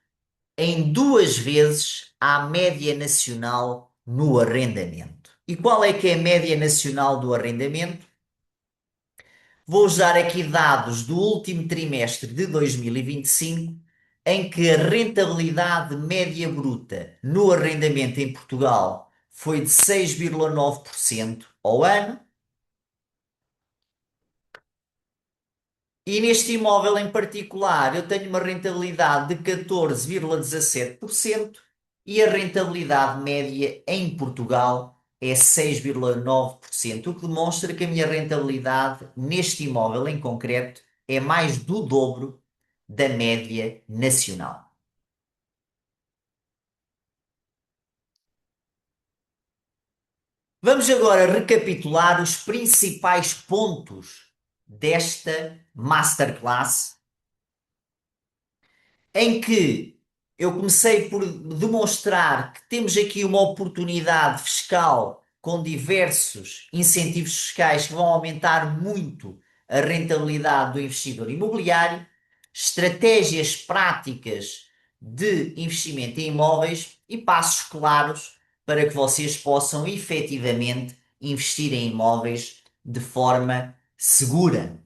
em 2 vezes à média nacional no arrendamento. E qual é que é a média nacional do arrendamento? Vou usar aqui dados do último trimestre de 2025, em que a rentabilidade média bruta no arrendamento em Portugal foi de 6,9% ao ano. E neste imóvel em particular, eu tenho uma rentabilidade de 14,17% e a rentabilidade média em Portugal é 6,9%, o que demonstra que a minha rentabilidade neste imóvel em concreto é mais do dobro da média nacional. Vamos agora recapitular os principais pontos desta masterclass em que eu comecei por demonstrar que temos aqui uma oportunidade fiscal com diversos incentivos fiscais que vão aumentar muito a rentabilidade do investidor imobiliário, estratégias práticas de investimento em imóveis e passos claros para que vocês possam efetivamente investir em imóveis de forma segura.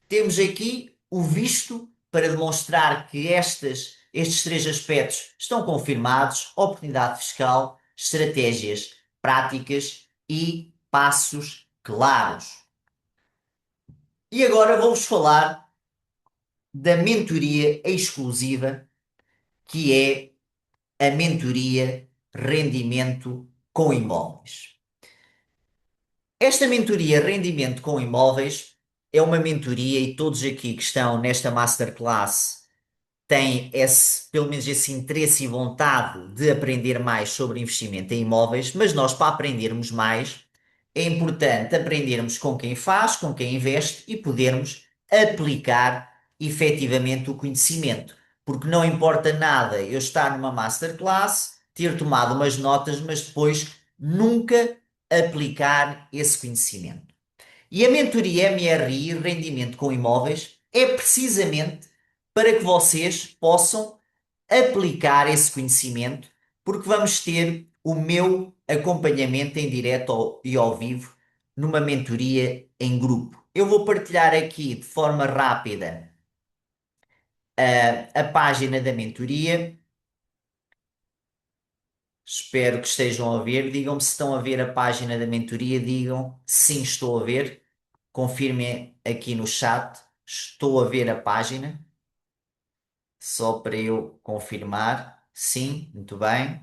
Temos aqui o visto para demonstrar que estes três aspectos estão confirmados: oportunidade fiscal, estratégias práticas e passos claros. E agora vou-vos falar da mentoria exclusiva, que é a mentoria Rendimento com Imóveis. Esta mentoria Rendimento com Imóveis é uma mentoria, e todos aqui que estão nesta masterclass têm pelo menos esse interesse e vontade de aprender mais sobre investimento em imóveis, mas nós, para aprendermos mais, é importante aprendermos com quem faz, com quem investe e podermos aplicar efetivamente o conhecimento. Porque não importa nada eu estar numa masterclass, ter tomado umas notas, mas depois nunca aplicar esse conhecimento. E a mentoria MRI, Rendimento com Imóveis, é precisamente para que vocês possam aplicar esse conhecimento, porque vamos ter o meu acompanhamento em direto e ao vivo numa mentoria em grupo. Eu vou partilhar aqui de forma rápida a página da mentoria. Espero que estejam a ver. Digam-me se estão a ver a página da mentoria. Digam sim, estou a ver. Confirmem aqui no chat. Estou a ver a página. Só para eu confirmar. Sim, muito bem.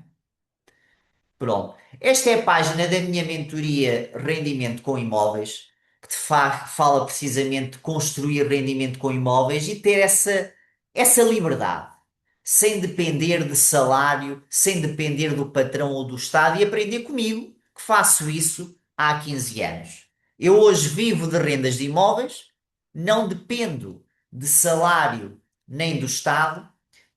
Pronto. Esta é a página da minha mentoria Rendimento com Imóveis, que fala precisamente de construir rendimento com imóveis e ter essa liberdade, sem depender de salário, sem depender do patrão ou do Estado, e aprender comigo, que faço isso há 15 anos. Eu hoje vivo de rendas de imóveis, não dependo de salário nem do Estado,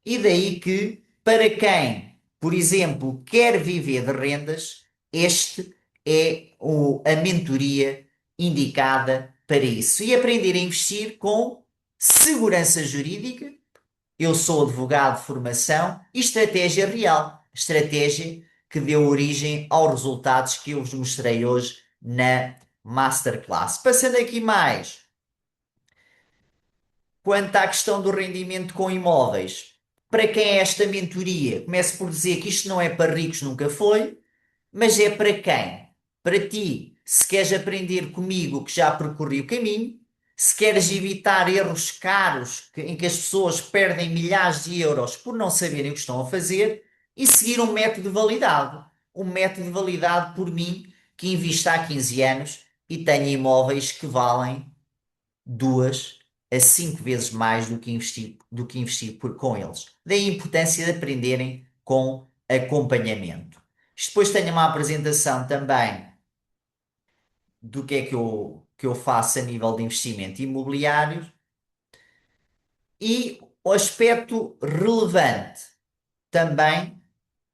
e daí que, para quem, por exemplo, quer viver de rendas, este é a mentoria indicada para isso. E aprender a investir com segurança jurídica. Eu sou advogado de formação e estratégia real. Estratégia que deu origem aos resultados que eu vos mostrei hoje na Masterclass. Passando aqui mais, quanto à questão do rendimento com imóveis, para quem é esta mentoria? Começo por dizer que isto não é para ricos, nunca foi, mas é para quem? Para ti, se queres aprender comigo que já percorri o caminho, se queres evitar erros caros em que as pessoas perdem milhares de euros por não saberem o que estão a fazer e seguir um método validado. Um método validado por mim, que invisto há 15 anos e tenho imóveis que valem 2 a 5 vezes mais com eles. Daí a importância de aprenderem com acompanhamento. Depois tenho uma apresentação também do que é que eu faço a nível de investimento imobiliário e o aspecto relevante também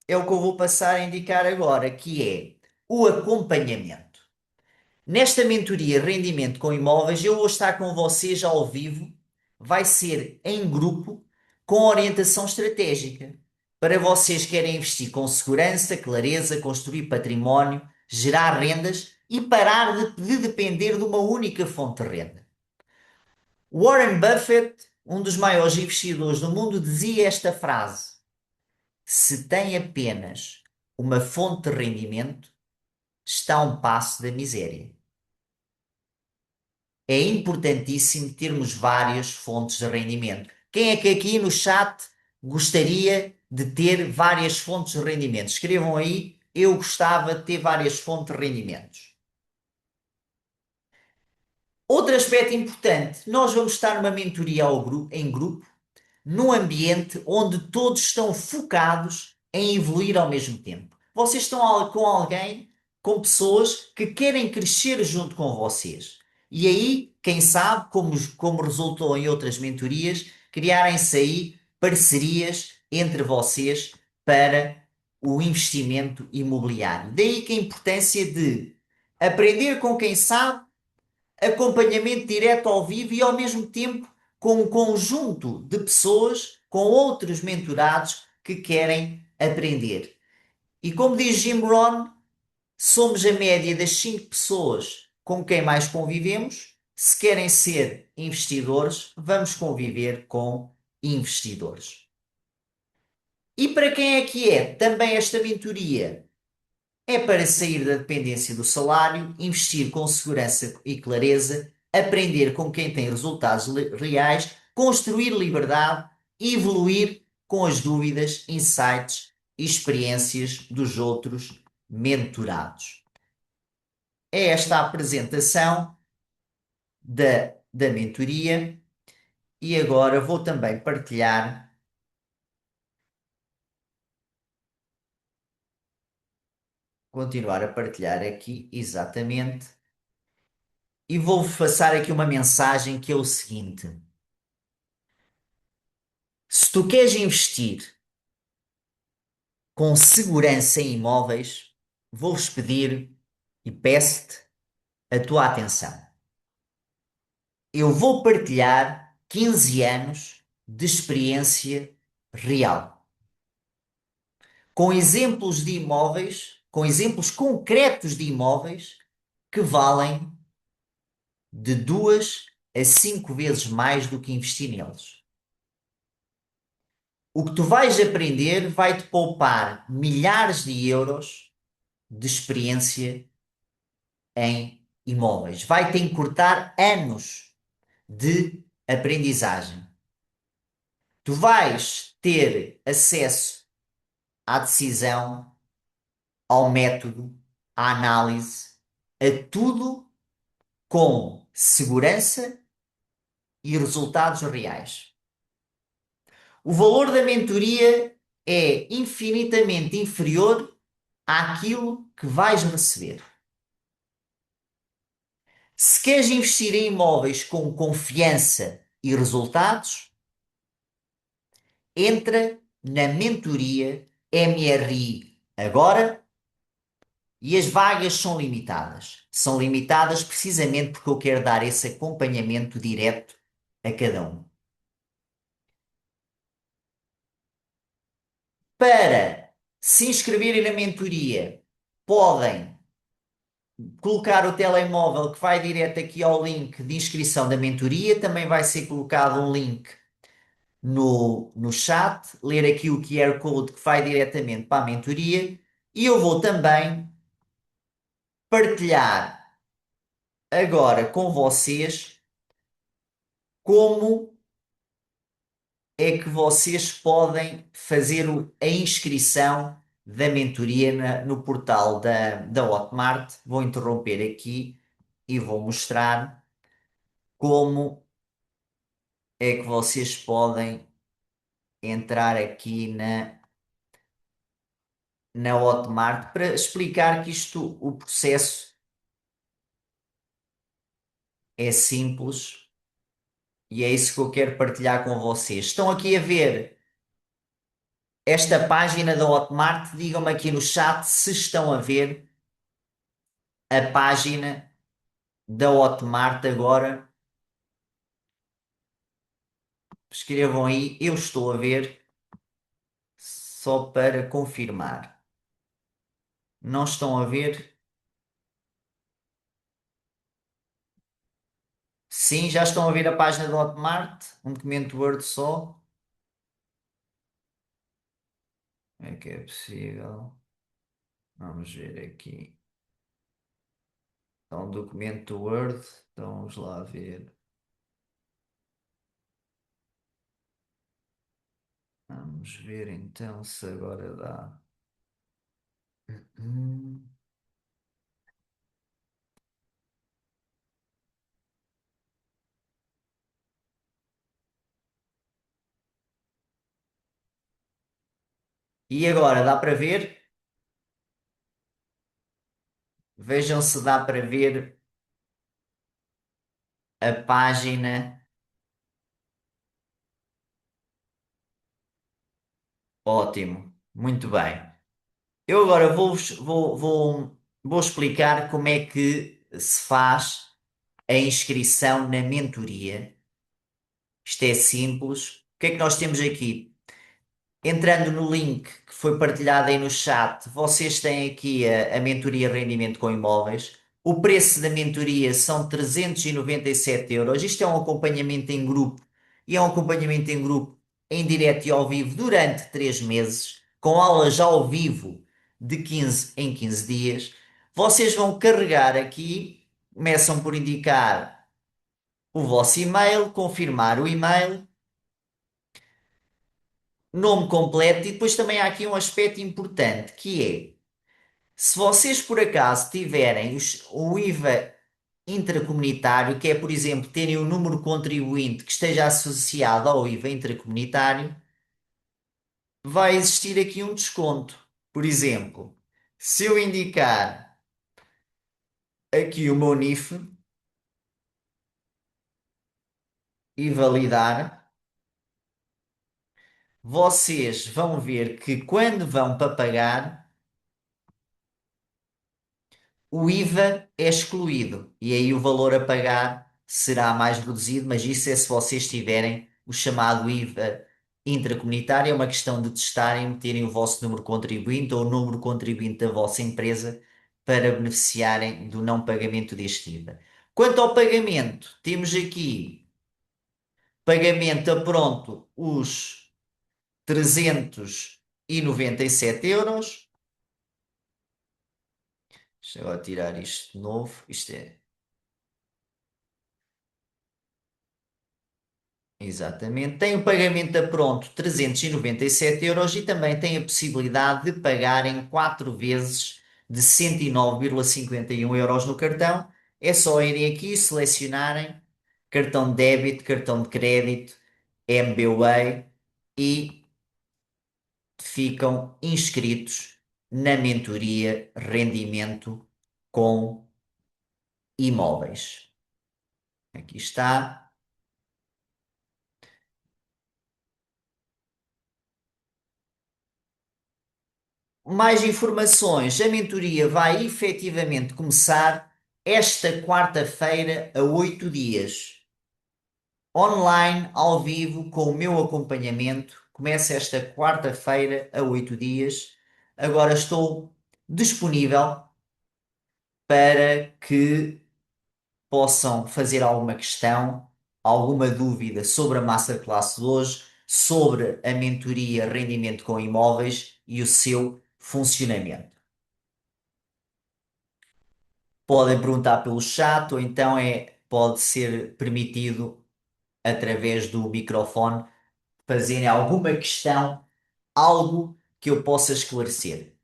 é o que eu vou passar a indicar agora, que é o acompanhamento. Nesta mentoria Rendimento com Imóveis, eu vou estar com vocês ao vivo, vai ser em grupo, com orientação estratégica, para vocês que querem investir com segurança, clareza, construir património, gerar rendas e parar de depender de uma única fonte de renda. Warren Buffett, um dos maiores investidores do mundo, dizia esta frase: se tem apenas uma fonte de rendimento, está a um passo da miséria. É importantíssimo termos várias fontes de rendimento. Quem é que aqui no chat gostaria de ter várias fontes de rendimento? Escrevam aí, eu gostava de ter várias fontes de rendimentos. Outro aspecto importante, nós vamos estar numa mentoria em grupo, num ambiente onde todos estão focados em evoluir ao mesmo tempo. Vocês estão com alguém, com pessoas que querem crescer junto com vocês. E aí, quem sabe, como resultou em outras mentorias, criarem-se aí parcerias entre vocês para o investimento imobiliário. Daí que a importância de aprender com quem sabe, acompanhamento direto ao vivo e ao mesmo tempo com um conjunto de pessoas, com outros mentorados que querem aprender. E como diz Jim Rohn, somos a média das 5 pessoas com quem mais convivemos. Se querem ser investidores, vamos conviver com investidores. E para quem é que é também esta mentoria? É para sair da dependência do salário, investir com segurança e clareza, aprender com quem tem resultados reais, construir liberdade e evoluir com as dúvidas, insights e experiências dos outros mentorados. É esta a apresentação da mentoria e agora vou também continuar a partilhar aqui exatamente. E vou passar aqui uma mensagem que é o seguinte: se tu queres investir com segurança em imóveis, vou-vos pedir e peço-te a tua atenção. Eu vou partilhar 15 anos de experiência real, com exemplos de imóveis, com exemplos concretos de imóveis que valem de 2 a 5 vezes mais do que investir neles. O que tu vais aprender vai-te poupar milhares de euros de experiência em imóveis. Vai-te encurtar anos de aprendizagem. Tu vais ter acesso à decisão, ao método, à análise, a tudo com segurança e resultados reais. O valor da mentoria é infinitamente inferior àquilo que vais receber. Se queres investir em imóveis com confiança e resultados, entra na mentoria MRI agora e as vagas são limitadas. São limitadas precisamente porque eu quero dar esse acompanhamento direto a cada um. Para se inscreverem na mentoria, podem colocar o telemóvel que vai direto aqui ao link de inscrição da mentoria. Também vai ser colocado um link no chat, ler aqui o QR Code que vai diretamente para a mentoria e eu vou também partilhar agora com vocês como é que vocês podem fazer a inscrição da mentoria no portal da Hotmart. Vou interromper aqui e vou mostrar como é que vocês podem entrar aqui na Hotmart para explicar que isto, o processo é simples e é isso que eu quero partilhar com vocês. Estão aqui a ver esta página da Hotmart? Digam-me aqui no chat se estão a ver a página da Hotmart agora. Escrevam aí, eu estou a ver, só para confirmar. Não estão a ver? Sim, já estão a ver a página da Hotmart? Um documento Word só? É que é possível. Vamos ver aqui. Então, documento Word. Então, vamos lá ver. Vamos ver então se agora dá. Hum. E agora, dá para ver? Vejam se dá para ver a página. Ótimo, muito bem. Eu agora vou explicar como é que se faz a inscrição na mentoria. Isto é simples. O que é que nós temos aqui? Entrando no link que foi partilhado aí no chat, vocês têm aqui a mentoria Rendimento com Imóveis. O preço da mentoria são 397 euros. Isto é um acompanhamento em grupo e é um acompanhamento em grupo em direto e ao vivo durante 3 meses, com aulas ao vivo de 15 em 15 dias. Vocês vão carregar aqui, começam por indicar o vosso e-mail, confirmar o e-mail, nome completo e depois também há aqui um aspecto importante que é, se vocês por acaso tiverem o IVA intracomunitário, que é, por exemplo, terem o número contribuinte que esteja associado ao IVA intracomunitário, vai existir aqui um desconto. Por exemplo, se eu indicar aqui o meu NIF e validar, vocês vão ver que quando vão para pagar, o IVA é excluído e aí o valor a pagar será mais reduzido, mas isso é se vocês tiverem o chamado IVA intracomunitário. É uma questão de testarem, meterem o vosso número contribuinte ou o número contribuinte da vossa empresa para beneficiarem do não pagamento deste IVA. Quanto ao pagamento, temos aqui pagamento a pronto os 397 euros. Deixa eu tirar isto de novo. Isto é. Exatamente. Tem o pagamento a pronto 397 euros e também tem a possibilidade de pagar em 4 vezes de 109,51 euros no cartão. É só irem aqui, selecionarem cartão de débito, cartão de crédito, MBWay e ficam inscritos na mentoria Rendimento com Imóveis. Aqui está. Mais informações, a mentoria vai efetivamente começar esta quarta-feira a 8 dias. Online, ao vivo, com o meu acompanhamento. Começa esta quarta-feira a 8 dias. Agora estou disponível para que possam fazer alguma questão, alguma dúvida sobre a Masterclass de hoje, sobre a mentoria Rendimento com Imóveis e o seu funcionamento. Podem perguntar pelo chat ou então pode ser permitido, através do microfone, fazerem alguma questão, algo que eu possa esclarecer.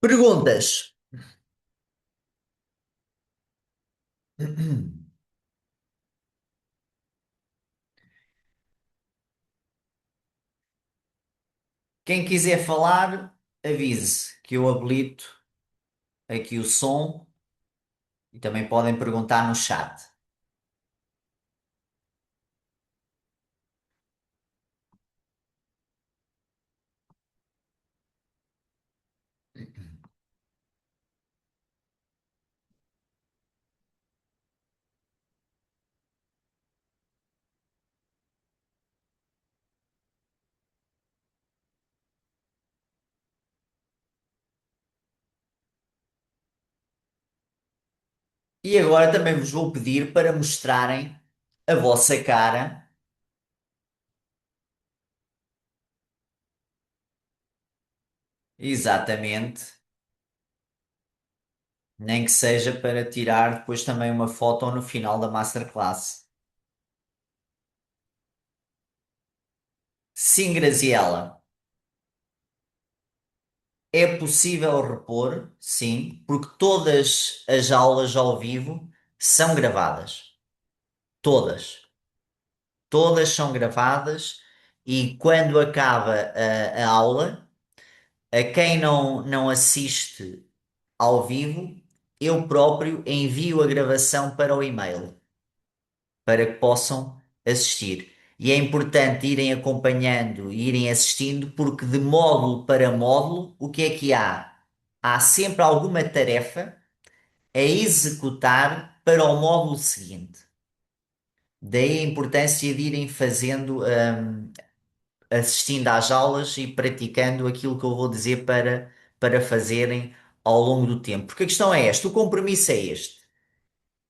Perguntas. Quem quiser falar, avise que eu habilito aqui o som e também podem perguntar no chat. E agora também vos vou pedir para mostrarem a vossa cara, exatamente, nem que seja para tirar depois também uma foto no final da masterclass. Sim, Graziela, é possível repor, sim, porque todas as aulas ao vivo são gravadas. Todas. Todas são gravadas e quando acaba a aula, a quem não assiste ao vivo, eu próprio envio a gravação para o e-mail para que possam assistir. E é importante irem acompanhando e irem assistindo, porque de módulo para módulo, o que é que há? Há sempre alguma tarefa a executar para o módulo seguinte. Daí a importância de irem fazendo, assistindo às aulas e praticando aquilo que eu vou dizer para fazerem ao longo do tempo. Porque a questão é esta, o compromisso é este.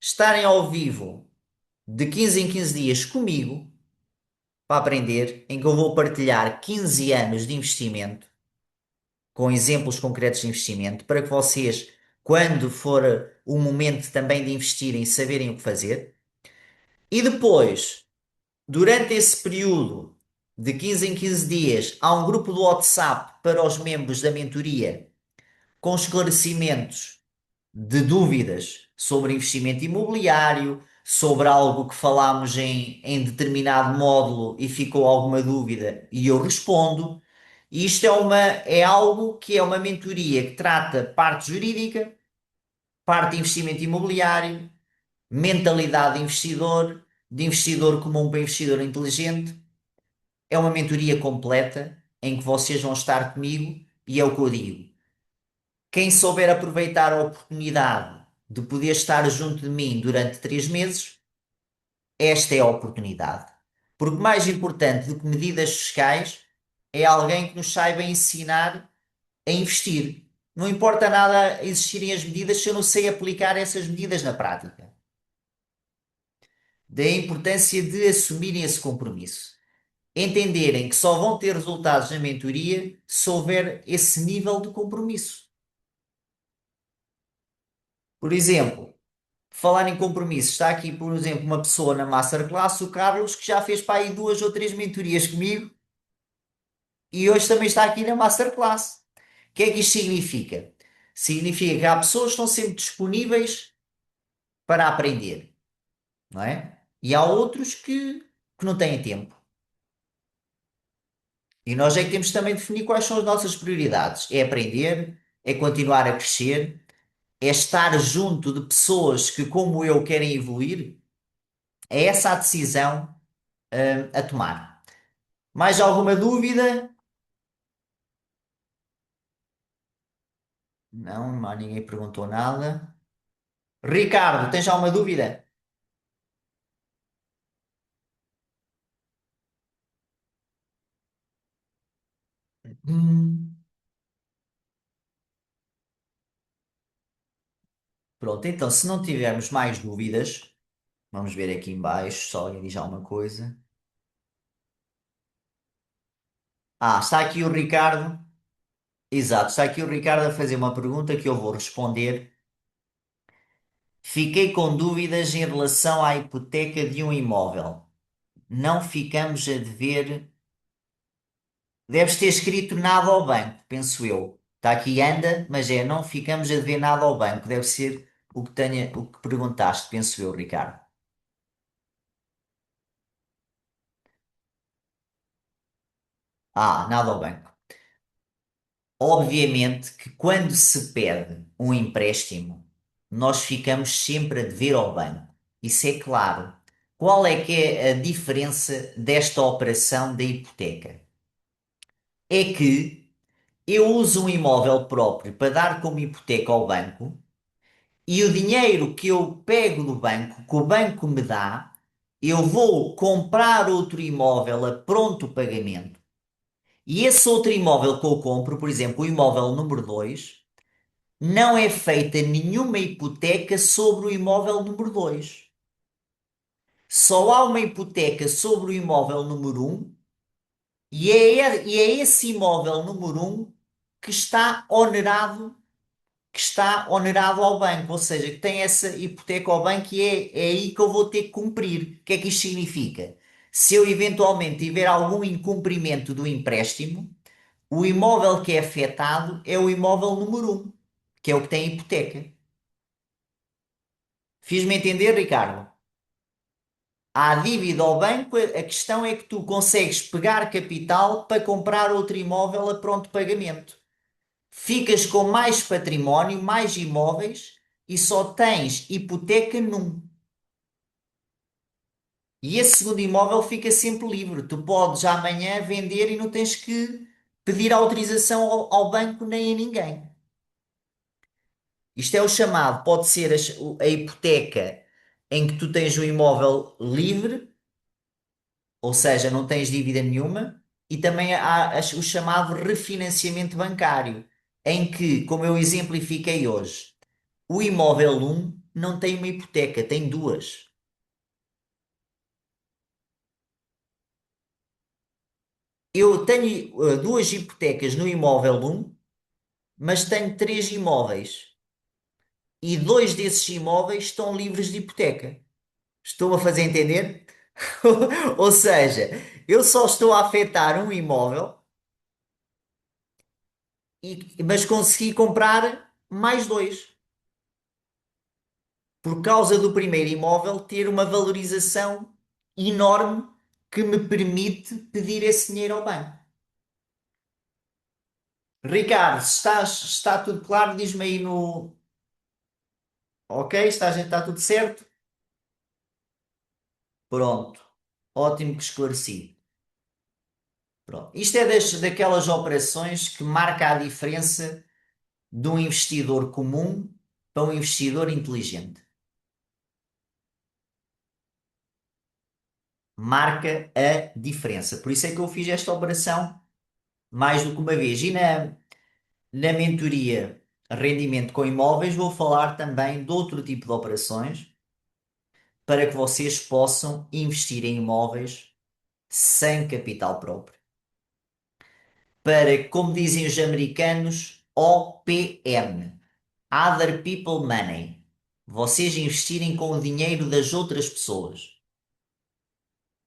Estarem ao vivo de 15 em 15 dias comigo para aprender, em que eu vou partilhar 15 anos de investimento, com exemplos concretos de investimento, para que vocês, quando for o momento também de investirem, saberem o que fazer. E depois, durante esse período de 15 em 15 dias, há um grupo do WhatsApp para os membros da mentoria com esclarecimentos de dúvidas sobre investimento imobiliário, sobre algo que falámos em determinado módulo e ficou alguma dúvida e eu respondo. E isto é algo que é uma mentoria que trata parte jurídica, parte de investimento imobiliário, mentalidade de investidor comum para investidor inteligente. É uma mentoria completa em que vocês vão estar comigo e é o que eu digo. Quem souber aproveitar a oportunidade de poder estar junto de mim durante 3 meses, esta é a oportunidade. Porque mais importante do que medidas fiscais é alguém que nos saiba ensinar a investir. Não importa nada existirem as medidas se eu não sei aplicar essas medidas na prática. Daí a importância de assumirem esse compromisso. Entenderem que só vão ter resultados na mentoria se houver esse nível de compromisso. Por exemplo, falar em compromisso, está aqui, por exemplo, uma pessoa na Masterclass, o Carlos, que já fez para aí 2 ou 3 mentorias comigo e hoje também está aqui na Masterclass. O que é que isto significa? Significa que há pessoas que estão sempre disponíveis para aprender, não é? E há outros que não têm tempo. E nós é que temos também de definir quais são as nossas prioridades. É aprender, é continuar a crescer, é estar junto de pessoas que, como eu, querem evoluir. É essa a decisão, a tomar. Mais alguma dúvida? Não, ninguém perguntou nada. Ricardo, tens alguma dúvida? Hum, Pronto, então se não tivermos mais dúvidas, vamos ver aqui em baixo, só alguém diz alguma coisa. Está aqui o Ricardo. Exato, está aqui o Ricardo a fazer uma pergunta que eu vou responder. Fiquei com dúvidas em relação à hipoteca de um imóvel. Não ficamos a dever. Deves ter escrito nada ao banco, penso eu. Está aqui anda, mas é não ficamos a dever nada ao banco. Deve ser o que perguntaste, penso eu, Ricardo. Ah, nada ao banco. Obviamente que quando se pede um empréstimo, nós ficamos sempre a dever ao banco. Isso é claro. Qual é que é a diferença desta operação da hipoteca? É que eu uso um imóvel próprio para dar como hipoteca ao banco e o dinheiro que eu pego do banco, que o banco me dá, eu vou comprar outro imóvel a pronto pagamento. E esse outro imóvel que eu compro, por exemplo, o imóvel número 2, não é feita nenhuma hipoteca sobre o imóvel número 2. Só há uma hipoteca sobre o imóvel número um e é esse imóvel número um que está onerado ao banco, ou seja, que tem essa hipoteca ao banco e é aí que eu vou ter que cumprir. O que é que isto significa? Se eu eventualmente tiver algum incumprimento do empréstimo, o imóvel que é afetado é o imóvel número um, que é o que tem hipoteca. Fiz-me entender, Ricardo? Há dívida ao banco, a questão é que tu consegues pegar capital para comprar outro imóvel a pronto pagamento. Ficas com mais património, mais imóveis e só tens hipoteca num. E esse segundo imóvel fica sempre livre. Tu podes amanhã vender e não tens que pedir autorização ao banco nem a ninguém. Isto é o chamado, pode ser a hipoteca em que tu tens o imóvel livre, ou seja, não tens dívida nenhuma, e também há o chamado refinanciamento bancário, em que, como eu exemplifiquei hoje, o imóvel um não tem uma hipoteca, tem duas. Eu tenho duas hipotecas no imóvel um, mas tenho três imóveis e dois desses imóveis estão livres de hipoteca. Estou a fazer entender? Ou seja, eu só estou a afetar um imóvel, mas consegui comprar mais dois, por causa do primeiro imóvel ter uma valorização enorme que me permite pedir esse dinheiro ao banco. Ricardo, está tudo claro? Diz-me aí no. Ok? Está tudo certo? Pronto. Ótimo que esclareci. Pronto. Isto é daquelas operações que marca a diferença de um investidor comum para um investidor inteligente. Marca a diferença. Por isso é que eu fiz esta operação mais do que uma vez. E na mentoria Rendimento com Imóveis vou falar também de outro tipo de operações para que vocês possam investir em imóveis sem capital próprio. Para, como dizem os americanos, OPM, Other People Money. Vocês investirem com o dinheiro das outras pessoas.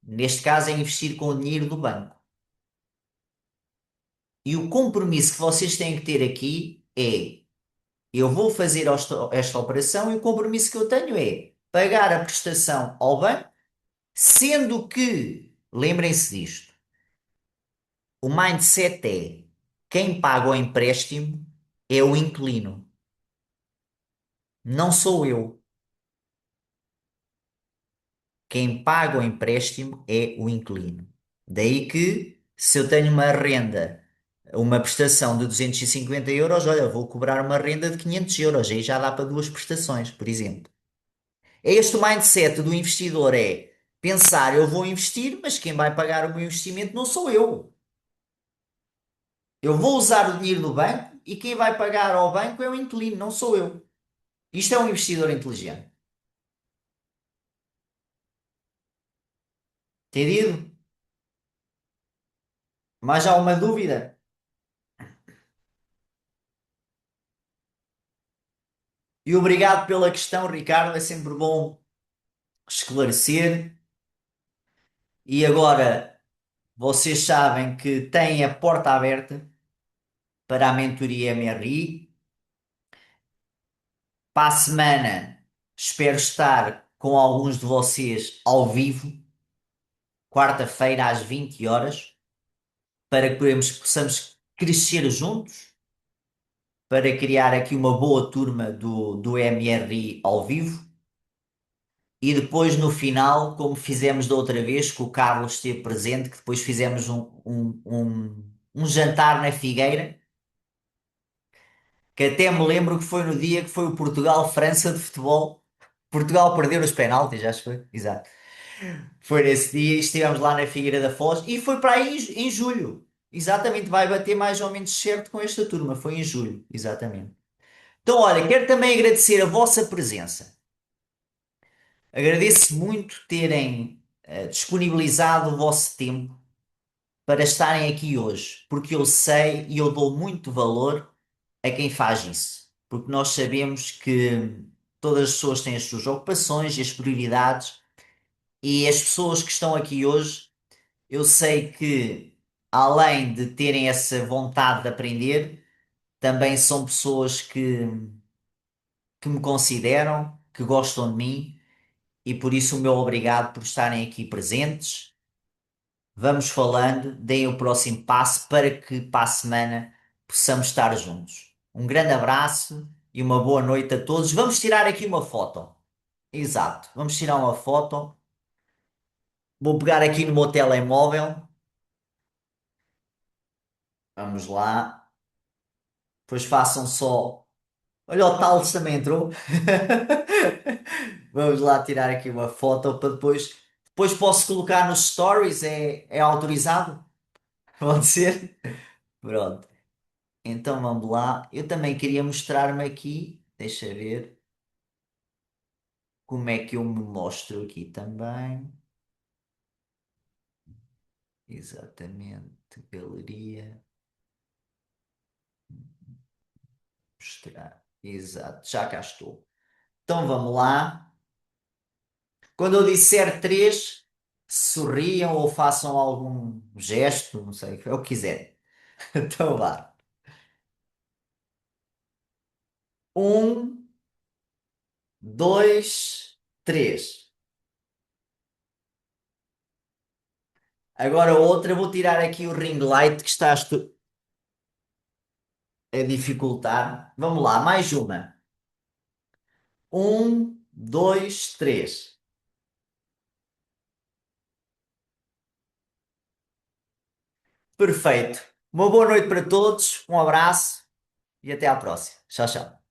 Neste caso é investir com o dinheiro do banco. E o compromisso que vocês têm que ter aqui é: eu vou fazer esta operação e o compromisso que eu tenho é pagar a prestação ao banco, sendo que, lembrem-se disto, o mindset é: quem paga o empréstimo é o inquilino, não sou eu. Quem paga o empréstimo é o inquilino. Daí que, se eu tenho uma renda, uma prestação de 250 euros, olha, vou cobrar uma renda de 500 euros, aí já dá para duas prestações, por exemplo. É este o mindset do investidor, é pensar, eu vou investir, mas quem vai pagar o meu investimento não sou eu. Eu vou usar o dinheiro do banco e quem vai pagar ao banco é o inquilino, não sou eu. Isto é um investidor inteligente. Entendido? Mais alguma dúvida? E obrigado pela questão, Ricardo. É sempre bom esclarecer. E agora vocês sabem que têm a porta aberta para a mentoria MRI. Para a semana, espero estar com alguns de vocês ao vivo, quarta-feira às 20 horas, para que possamos crescer juntos, para criar aqui uma boa turma do MRI ao vivo. E depois, no final, como fizemos da outra vez, que o Carlos esteve presente, que depois fizemos um jantar na Figueira, que até me lembro que foi no dia que foi o Portugal-França de futebol. Portugal perdeu os penaltis, acho que foi. Exato. Foi nesse dia, e estivemos lá na Figueira da Foz e foi para aí em julho. Exatamente, vai bater mais ou menos certo com esta turma. Foi em julho, exatamente. Então, olha, quero também agradecer a vossa presença. Agradeço muito terem disponibilizado o vosso tempo para estarem aqui hoje, porque eu sei e eu dou muito valor a quem faz isso, porque nós sabemos que todas as pessoas têm as suas ocupações e as prioridades, e as pessoas que estão aqui hoje, eu sei que além de terem essa vontade de aprender, também são pessoas que me consideram, que gostam de mim, e por isso o meu obrigado por estarem aqui presentes. Vamos falando, deem o próximo passo para que para a semana possamos estar juntos. Um grande abraço e uma boa noite a todos. Vamos tirar aqui uma foto. Exato, vamos tirar uma foto. Vou pegar aqui no meu telemóvel. Vamos lá. Depois façam só. Olha, o Thales também entrou. Vamos lá tirar aqui uma foto para depois. Depois posso colocar nos stories. É autorizado? Pode ser? Pronto. Então vamos lá. Eu também queria mostrar-me aqui. Deixa ver como é que eu me mostro aqui também. Exatamente. Galeria. Mostrar. Exato. Já cá estou. Então vamos lá. Quando eu disser três, sorriam ou façam algum gesto, não sei, é o que quiserem. Então vá. Um, dois, três. Agora outra, eu vou tirar aqui o ring light que está a dificultar. Vamos lá, mais uma. Um, dois, três. Perfeito. Uma boa noite para todos, um abraço e até à próxima. Tchau, tchau.